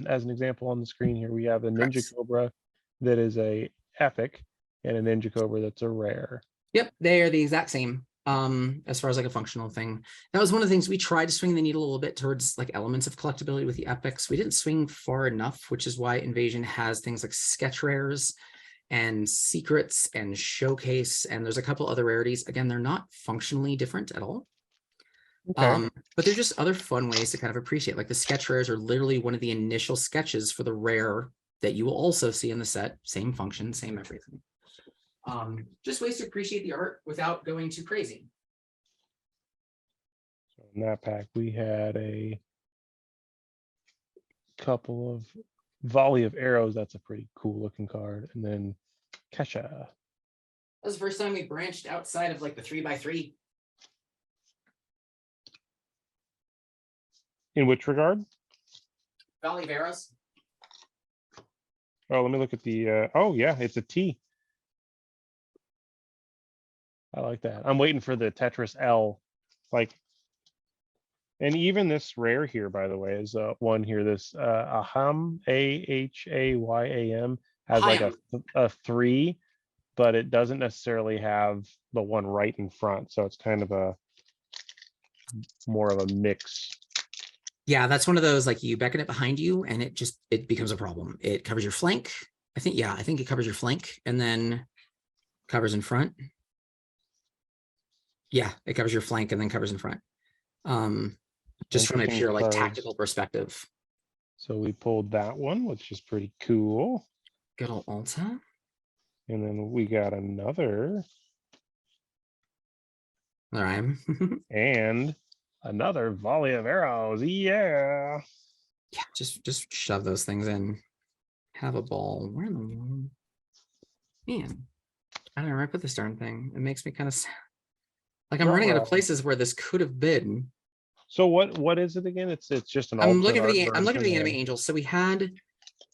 as an example on the screen here. We have a Ninja Cobra that is a epic, and a Ninja Cobra that's a rare. Yep, they are the exact same. As far as like a functional thing. That was one of the things we tried to swing the needle a little bit towards, like elements of collectability with the epics. We didn't swing far enough, which is why Invasion has things like sketch rares and secrets and showcase, and there's a couple other rarities. Again, they're not functionally different at all. Okay. But they're just other fun ways to kind of appreciate. Like the sketch rares are literally one of the initial sketches for the rare that you will also see in the set. Same function, same everything. Just ways to appreciate the art without going too crazy. So in that pack, we had a couple of Volley of Arrows. That's a pretty cool looking card. And then Kesha. That was the first time we branched outside of like the 3x3. In which regard? Valley of Arrows. Oh, let me look at the, oh yeah, it's a T. I like that. I'm waiting for the Tetris L, like, and even this rare here, by the way, is one here. This Aham, Ahyam, has like a 3, but it doesn't necessarily have the one right in front, so it's kind of a more of a mix. Yeah, that's one of those, like, you beckon it behind you and it becomes a problem. It covers your flank. I think it covers your flank and then covers in front. Yeah, it covers your flank and then covers in front. Just from a pure like tactical perspective. So we pulled that one, which is pretty cool. Good old Alta. And then we got another. All right. And another Volley of Arrows. Yeah. Yeah, just shove those things in. Have a ball. Where in the world? Man, I don't know where I put this darn thing. It makes me kind of sad. Like I'm running out of places where this could have been. So what is it again? It's just an. I'm looking at the Anime Angels. So we had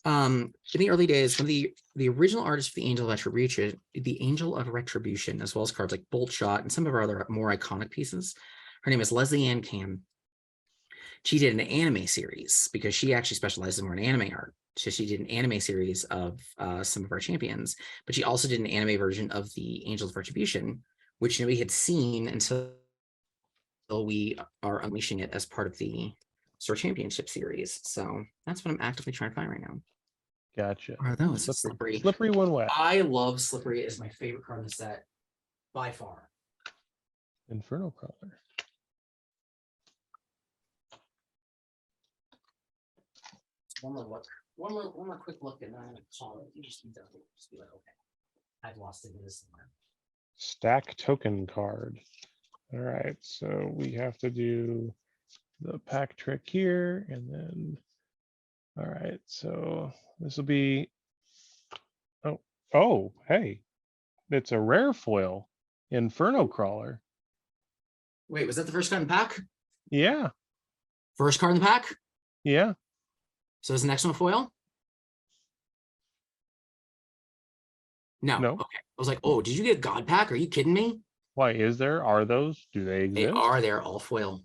in the early days, one of the original artists for the Angel of Retribution, as well as cards like Bolt Shot and some of our other more iconic pieces. Her name is Leslie Ann Cam. She did an anime series because she actually specializes more in anime art. So she did an anime series of some of our champions, but she also did an anime version of the Angel of Retribution, which we had seen until we are unleashing it as part of the Store Championship series. So that's what I'm actively trying to find right now. Gotcha. Are those Slippery? Slippery one wet. I love Slippery. It is my favorite card in the set by far. Inferno Crawler. One more look. one more quick look, and then I'm gonna call it. You just need to just be like, okay, I've lost it in this somewhere. Stack token card. All right, so we have to do the pack trick here, and then, all right, so this will be, oh, hey, it's a rare foil, Inferno Crawler. Wait, was that the first card in the pack? Yeah, First card in the pack? yeah. So is the next one a foil? No. No. Okay. I was like, oh, did you get a God pack? Are you kidding me? Why is there? Are those? Do they They exist? are. They're all foil.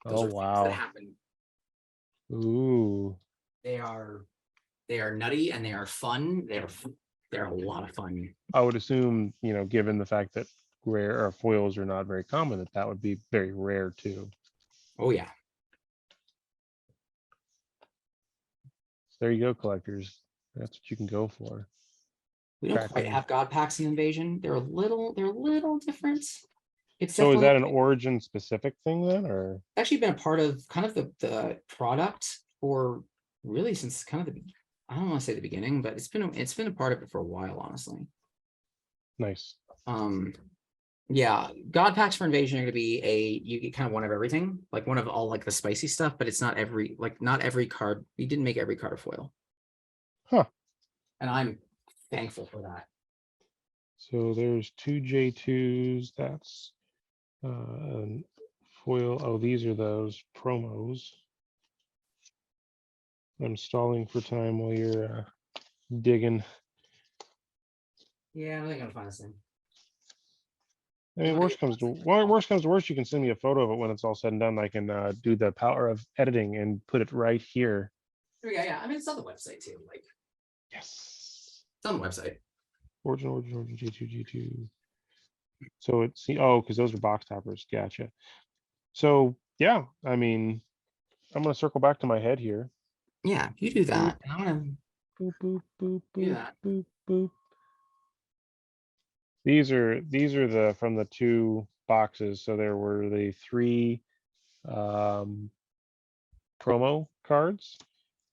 Those Oh, are things wow. that happen. Ooh. They are nutty and they are fun. They're a lot of fun. I would assume, given the fact that rare or foils are not very common, that would be very rare too. Oh yeah. There you go, collectors. That's what you can go for. We don't Track quite them. have God packs in Invasion. They're a little different. It's So is definitely that an origin specific thing then, or? actually been a part of kind of the product for really since kind of I don't want to say the beginning, but it's been a part of it for a while, honestly. Nice. Yeah, God packs for Invasion are going to be you get kind of one of everything, like one of all like the spicy stuff, but it's not every card. We didn't make every card a foil. Huh. And I'm thankful for that. So there's 2 J2s. That's foil. Oh, these are those promos. I'm stalling for time while you're digging. Yeah, I think I'm find this thing. I mean, worst comes to worst, you can send me a photo of it when it's all said and done. I can do the power of editing and put it right here. There we go. Yeah, I mean it's on the website too. Like, Yes. it's on the website. Origin, G2. So it's because those are box toppers. Gotcha. So yeah, I mean, I'm gonna circle back to my head here. Yeah, you do that. I'm gonna Boop boop boop boop that. boop boop. These are the from the 2 boxes. So there were the 3 promo cards.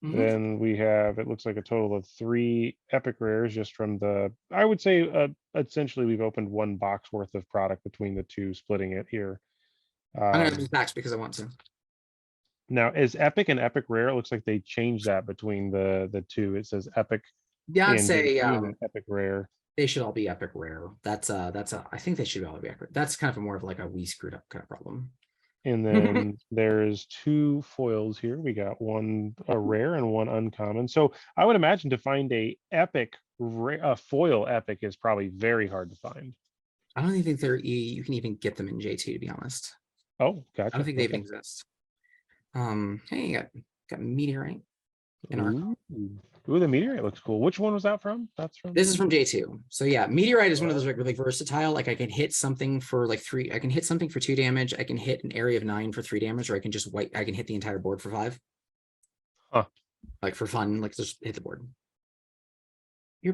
Then we have, it looks like a total of 3 epic rares just from I would say essentially we've opened 1 box worth of product between the 2, splitting it here. I'm gonna open packs because I want to. Now is epic and epic rare? It looks like they changed that between the 2. It says epic Yeah, I'd say and then epic rare. they should all be epic rare. I think they should all be epic. That's kind of more of like a we screwed up kind of problem. And then there's 2 foils here. We got 1 a rare and 1 uncommon. So I would imagine to find a foil epic is probably very hard to find. I don't even think you can even get them in J2, to be honest. Oh, gotcha. I don't think they even exist. Hey, you got Meteorite in our. Ooh, the Meteorite looks cool. Which one was that from? That's from. This is from J2. So yeah, Meteorite is one of those like really versatile. Like I can hit something for like 3. I can hit something for 2 damage. I can hit an area of 9 for 3 damage, or I can just I can hit the entire board for 5. Huh. Like for fun, like just hit the board.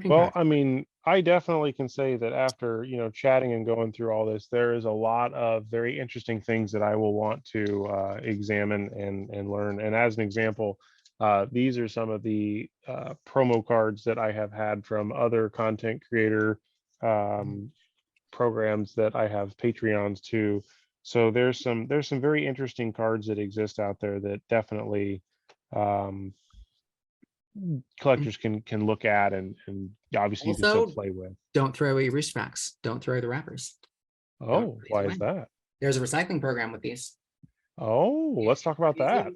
Well, I mean, I definitely can say that after chatting and going through all this, there is a lot of very interesting things that I will want to examine and learn. And as an example, these are some of the promo cards that I have had from other content creator programs that I have Patreons to. So there's some very interesting cards that exist out there that definitely collectors can look at and obviously Also, you can play with. Don't throw away your booster packs. Don't throw away the wrappers. Oh, why is that? There's a recycling program with these. Oh, let's talk about that.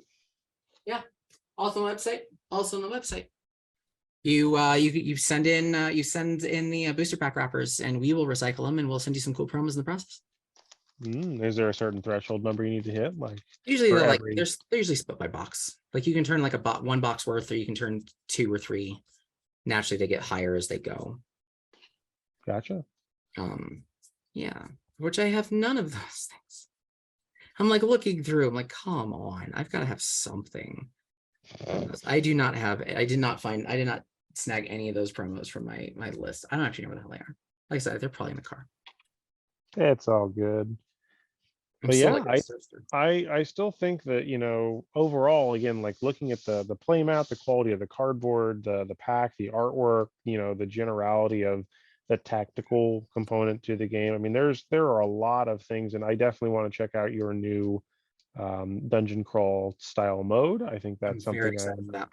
Yeah. Also on the website. You send in the booster pack wrappers and we will recycle them and we'll send you some cool promos in the process. Is there a certain threshold number you need to hit? Like usually they're usually split by box. Like you can turn like a 1 box worth, or you can turn 2 or 3. Naturally, they get higher as they go. Gotcha. Yeah, which I have none of those things. I'm like looking through. I'm like, come on, I've got to have something. I did not snag any of those promos from my list. I don't actually know where the hell they are. Like I said, they're probably in the car. It's all good. But yeah, like a sister. I still think that, overall, again, like looking at the play mat, the quality of the cardboard, the pack, the artwork, the generality of the tactical component to the game. I mean, there are a lot of things, and I definitely want to check out your new dungeon crawl style mode. I think I'm that's very something excited for I'm that.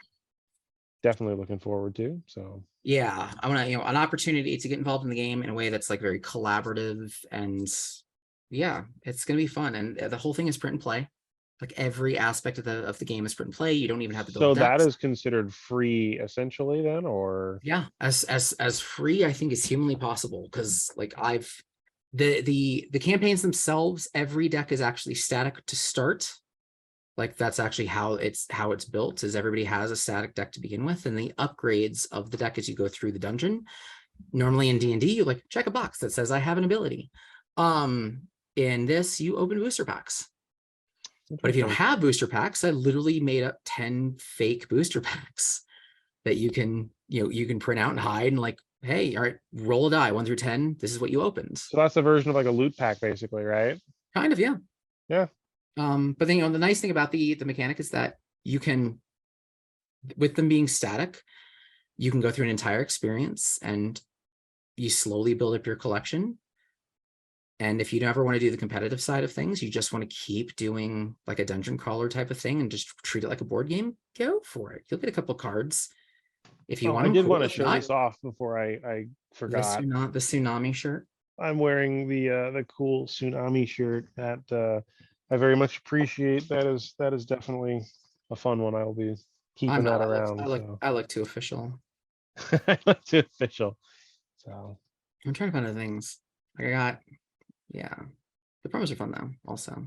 definitely looking forward to. So Yeah, I want to, an opportunity to get involved in the game in a way that's like very collaborative, and yeah, it's gonna be fun. And the whole thing is print and play. Like every aspect of the game is print and play. You don't even have to build so that decks. is considered free essentially then, or Yeah, as free, I think, is humanly possible, because like the campaigns themselves, every deck is actually static to start. Like that's actually how it's built, is everybody has a static deck to begin with, and the upgrades of the deck as you go through the dungeon. Normally in D&D, you like check a box that says I have an ability. In this, you open booster packs. But if you don't have booster packs, I literally made up 10 fake booster packs that you can print out and hide, and like, hey, all right, roll a die 1 through 10. This is what you opened. So that's a version of like a loot pack, basically, right? Kind of, yeah. Yeah. But then the nice thing about the mechanic is that you can, with them being static, you can go through an entire experience and you slowly build up your collection. And if you never want to do the competitive side of things, you just want to keep doing like a dungeon crawler type of thing and just treat it like a board game, go for it. You'll get a couple cards if you want I them. did Cool. want to If show not, this off before I forgot. the tsunami shirt. I'm wearing the cool tsunami shirt that I very much appreciate. That is definitely a fun one. I'll be keeping that around. I look too official. I look too official. So I'm trying to find other things. Like I got, yeah. The promos are fun though, also.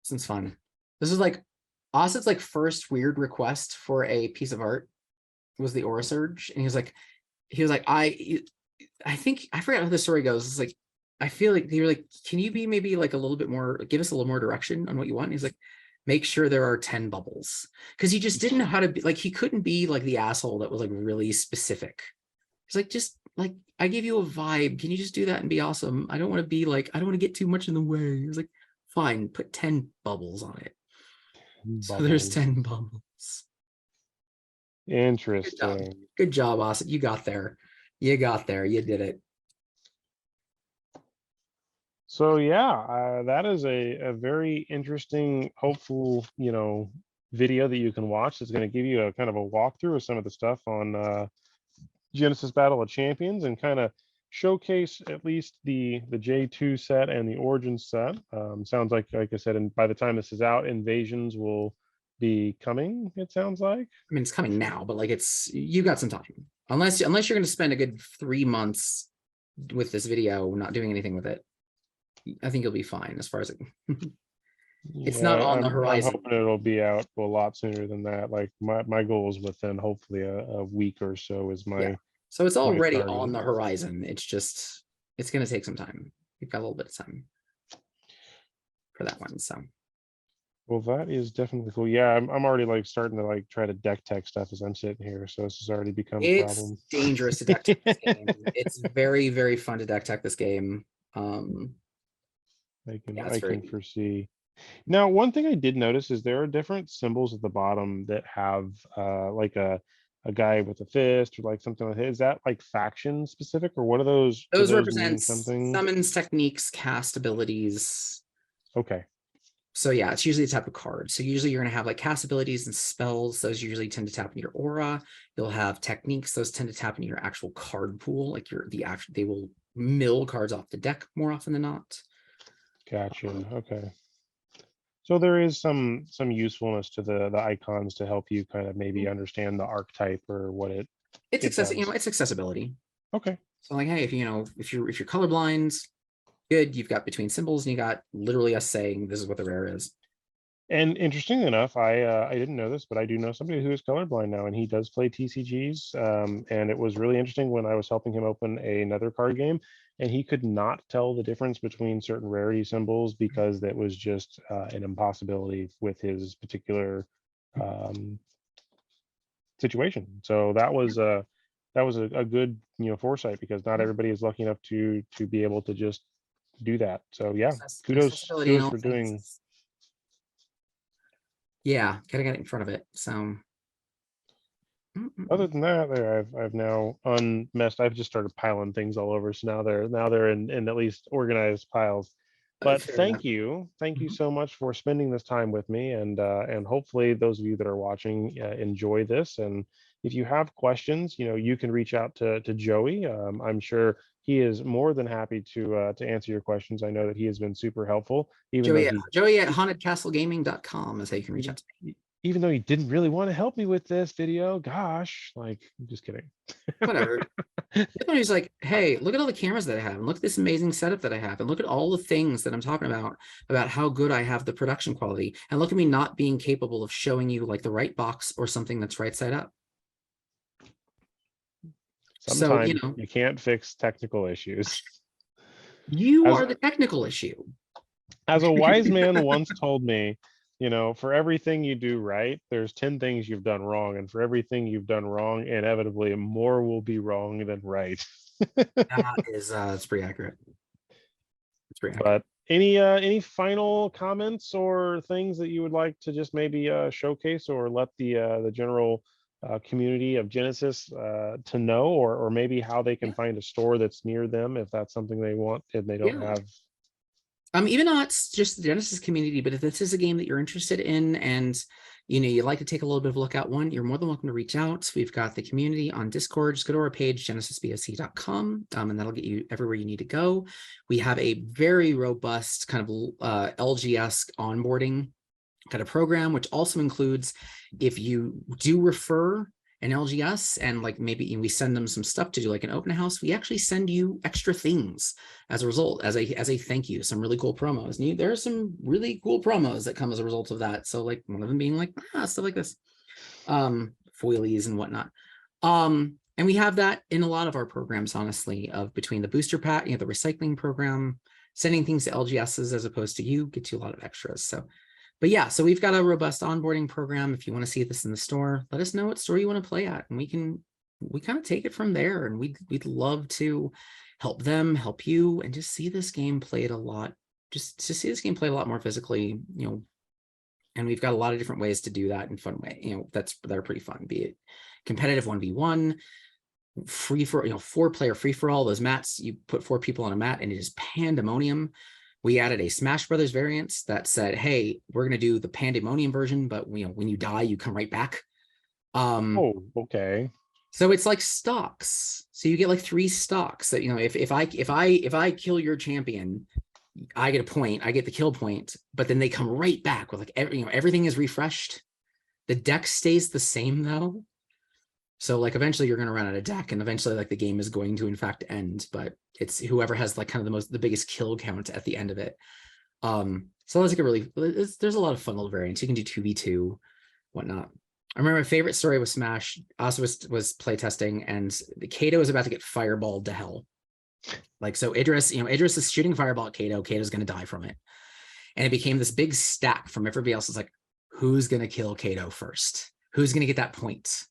This one's fun. This is like Austin's like first weird request for a piece of art was the Aura Surge. And he was like, I think I forgot how the story goes. It's like, I feel like you're like, can you be maybe like a little bit more, give us a little more direction on what you want? And he's like, make sure there are 10 bubbles. Because he just didn't know how to be, like, he couldn't be like the asshole that was like really specific. He's like, just like, I gave you a vibe. Can you just do that and be awesome? I don't want to be like, I don't want to get too much in the way. He was like, fine, put 10 bubbles on it. So there's 10 bubbles. Interesting. Good job, Austin. You got there. You did it. So yeah, that is a very interesting, hopeful, video that you can watch. It's going to give you a kind of a walkthrough of some of the stuff on Genesis Battle of Champions, and kind of showcase at least the J2 set and the Origin set. Sounds like I said, and by the time this is out, Invasions will be coming, it sounds like. I mean, it's coming now, but like you got some time. Unless you're going to spend a good 3 months with this video not doing anything with it. I think you'll be fine as far as it's not on the horizon. I'm hoping it'll be out a lot sooner than that. Like my goal is within hopefully a week or so is my. Yeah. So it's already target. on the horizon. It's going to take some time. We've got a little bit of time for that one. So. Well, that is definitely cool. Yeah, I'm already like starting to like try to deck tech stuff as I'm sitting here. So this has already become a problem. It's dangerous to deck tech this game. It's very, very fun to deck tech this game. I can foresee. Now, one thing I did notice is there are different symbols at the bottom that have like a guy with a fist or like something like that. Is that like faction specific, or what are those? Those represent summons, techniques, cast abilities. Okay. So yeah, it's usually a type of card. So usually you're going to have like cast abilities and spells. Those usually tend to tap into your aura. You'll have techniques. Those tend to tap into your actual card pool. Like they will mill cards off the deck more often than not. Gotcha. Okay. So there is some usefulness to the icons to help you kind of maybe understand the archetype or what it's accessibility. Okay. So like, hey, if you're colorblind, good, you've got between symbols and you got literally us saying this is what the rare is. And interestingly enough, I didn't know this, but I do know somebody who is colorblind now, and he does play TCGs. And it was really interesting when I was helping him open another card game, and he could not tell the difference between certain rarity symbols because that was just an impossibility with his particular situation. So that was a good foresight, because not everybody is lucky enough to be able to just do that. So yeah, Accessibility and kudos all for things. doing. Yeah, gotta get it in front of it. So Other than that, I've now unmessed. I've just started piling things all over. So now they're in at least organized piles. But fair enough. thank you Mhm. so much for spending this time with me, and hopefully those of you that are watching enjoy this. And if you have questions, you can reach out to Joey. I'm sure he is more than happy to answer your questions. I know that he has been super helpful, even though Joey at hauntedcastlegaming.com is how you can reach out to me. even though he didn't really want to help me with this video. Gosh, like, I'm just kidding. Whatever. He's like, hey, look at all the cameras that I have, and look at this amazing setup that I have, and look at all the things that I'm talking about how good I have the production quality, and look at me not being capable of showing you like the right box or something that's right side up. So, Sometimes you can't fix technical issues. You As are the technical issue. as a wise man once told me, for everything you do right, there's 10 things you've done wrong, and for everything you've done wrong, inevitably more will be wrong than right. That is it's pretty accurate. It's pretty accurate. But any final comments or things that you would like to just maybe showcase or let the general community of Genesis to know, or maybe how they can Yeah. find a store that's near them if that's something they want and they don't have. Even though it's just the Genesis community, but if this is a game that you're interested in and you'd like to take a little bit of a look at one, you're more than welcome to reach out. We've got the community on Discord. Just go to our page, genesisboc.com, and that'll get you everywhere you need to go. We have a very robust kind of LGS onboarding kind of program, which also includes if you do refer an LGS and like maybe we send them some stuff to do like an open house, we actually send you extra things as a result, as a thank you, some really cool promos. And there are some really cool promos that come as a result of that. So like one of them being like stuff like this, foilies and whatnot. And we have that in a lot of our programs, honestly, of between the booster pack, the recycling program, sending things to LGSs as opposed to you, get you a lot of extras. So but yeah, so we've got a robust onboarding program. If you want to see this in the store, let us know what store you want to play at, and we kind of take it from there. And we'd love to help them, help you, and just see this game played a lot. Just to see this game played a lot more physically, And we've got a lot of different ways to do that in fun way. That are pretty fun. Be it competitive 1v1, free for 4-player free for all. Those mats, you put 4 people on a mat, and it is pandemonium. We added a Smash Brothers variant that said, hey, we're going to do the pandemonium version, but when you die, you come right back. Oh, okay. So it's like stocks. So you get like 3 stocks that, if I kill your champion, I get a point, I get the kill point, but then they come right back with like, everything is refreshed. The deck stays the same though. So like eventually you're going to run out of deck, and eventually like the game is going to in fact end, but it's whoever has like kind of the biggest kill count at the end of it. So that's like there's a lot of fun little variants. You can do 2v2, whatnot. I remember my favorite story with Smash also was playtesting, and the Kato is about to get fireballed to hell. Like, so Idris is shooting fireball at Kato. Kato's going to die from it. And it became this big stack from everybody else. It's like, who's going to kill Kato first? Who's going to get that point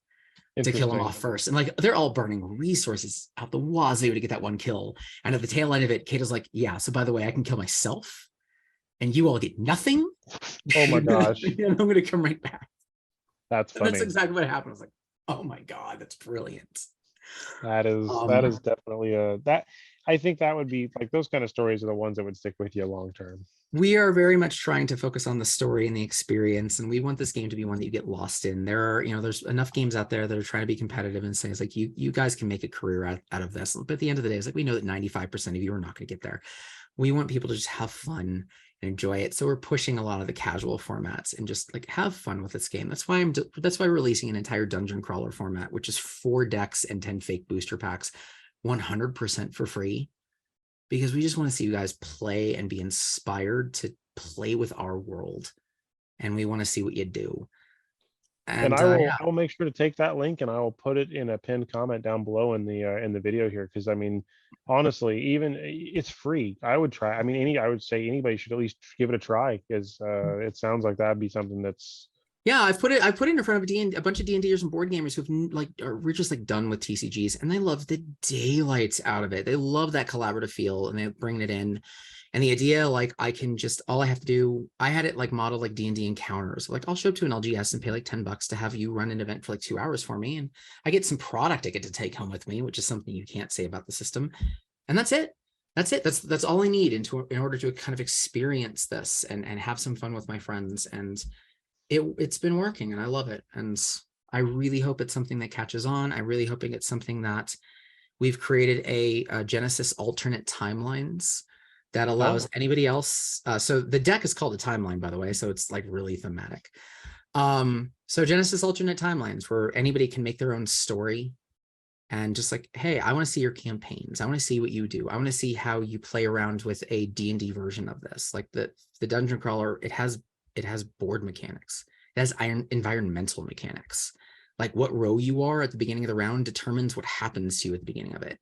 to kill him off first? And like, they're all burning resources out the wazoo to get that one kill. And at the tail end of it, Kato's like, yeah, so by the way, I can kill myself and you all get nothing. Oh my gosh. And I'm going to come right back. That's funny. That's exactly what happened. I was like, oh my God, that's brilliant. That is definitely that. I think that would be like, those kind of stories are the ones that would stick with you long term. We are very much trying to focus on the story and the experience, and we want this game to be one that you get lost in. There are, there's enough games out there that are trying to be competitive and saying it's like you guys can make a career out of this. But at the end of the day, it's like we know that 95% of you are not going to get there. We want people to just have fun and enjoy it. So we're pushing a lot of the casual formats and just like have fun with this game. That's why we're releasing an entire dungeon crawler format, which is 4 decks and 10 fake booster packs, 100% for free. Because we just want to see you guys play and be inspired to play with our world. And we want to see what you do. And I will make sure to take that link and I will put it in a pinned comment down below in the video here. Because I mean, honestly, even it's free. I would try. I mean, I would say anybody should at least give it a try, because it sounds like that'd be something that's Yeah, I put it in front of a bunch of D&Ders and board gamers we're just like done with TCGs, and they love the daylights out of it. They love that collaborative feel, and they bring it in. And the idea, like, all I have to do, I had it like modeled like D&D encounters. Like, I'll show up to an LGS and pay like $10 to have you run an event for like 2 hours for me, and I get some product I get to take home with me, which is something you can't say about the system. And that's it. That's all I need in order to kind of experience this and have some fun with my friends. And it's been working, and I love it. And I really hope it's something that catches on. I really hoping it's something that we've created a Genesis alternate timelines that allows anybody else. So the deck is called a timeline, by the way, so it's like really thematic. So Genesis alternate timelines, where anybody can make their own story and just like, hey, I want to see your campaigns. I want to see what you do. I want to see how you play around with a D&D version of this. Like the dungeon crawler, it has board mechanics. It has environmental mechanics. Like what row you are at the beginning of the round determines what happens to you at the beginning of it.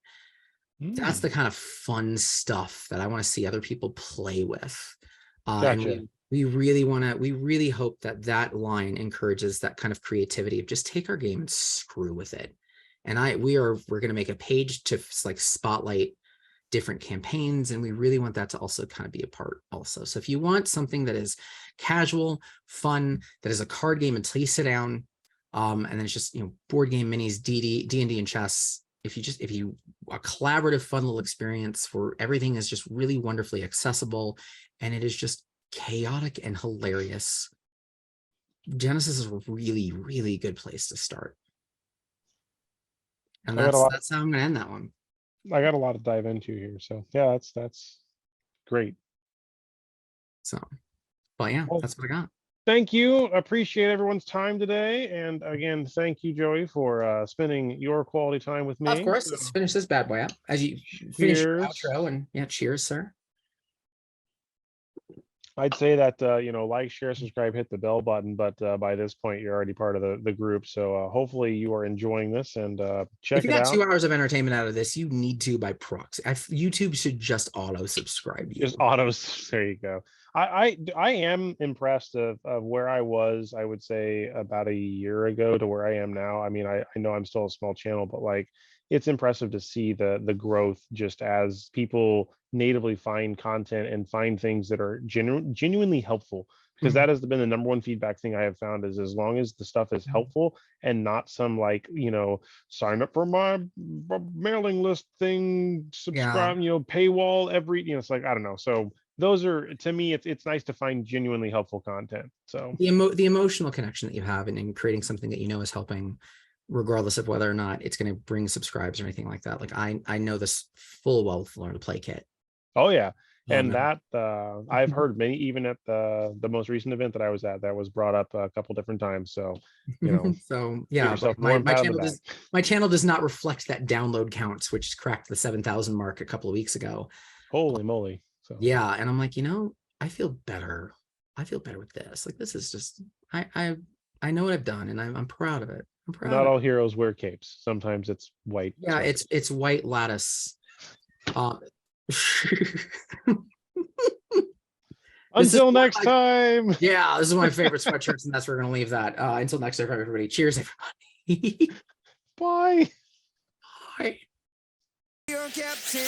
That's the kind of fun stuff that I want to see other people play with. Gotcha. And we really hope that line encourages that kind of creativity of just take our game and screw with it. And we're going to make a page to like spotlight different campaigns, and we really want that to also kind of be a part also. So if you want something that is casual, fun, that is a card game until you sit down, and then it's just, board game minis, D&D and chess. If you a collaborative, fun little experience where everything is just really wonderfully accessible and it is just chaotic and hilarious, Genesis is a really, really good place to start. And that's how I'm going to end that one. I got a lot to dive into here, so yeah, that's great. So, but yeah, well, that's what I got. Thank you. Appreciate everyone's time today, and again, thank you, Joey, for spending your quality time with me. Of course, let's finish this bad boy out as you finish your outro, and yeah, cheers, sir. I'd say that like, share, subscribe, hit the bell button, but by this point you're already part of the group, so hopefully you are enjoying this, and check it out. If you got 2 hours of entertainment out of this, you need to by proxy. YouTube should just auto subscribe you. Just auto. There you go. I am impressed of where I was, I would say, about a year ago to where I am now. I mean, I know I'm still a small channel, but like, it's impressive to see the growth just as people natively find content and find things that are genuinely helpful, because that has been the number one feedback thing I have found, is as long as the stuff is helpful and not some like, sign up for my mailing list thing, subscribe, paywall every, it's like, I don't know. So those are, to me, it's nice to find genuinely helpful content. So the emotional connection that you have in creating something that is helping, regardless of whether or not it's going to bring subscribes or anything like that. Like I know this full well with Learn to Play Kit. Oh yeah. And that I've heard many, even at the most recent event that I was at, that was brought up a couple different times. So so yeah, my channel does not reflect that download counts, which cracked the 7,000 mark a couple of weeks ago. Holy moly. So yeah, and I'm like, I feel better. I feel better with this. Like, this is just I know what I've done, and I'm proud of it. Not all heroes wear capes. Sometimes it's white. Yeah, it's white lattice. Until next time. Yeah, this is my favorite sweatshirts, and that's where we're gonna leave that. Until next time, everybody. Cheers, everybody. Bye. Bye. Your captain.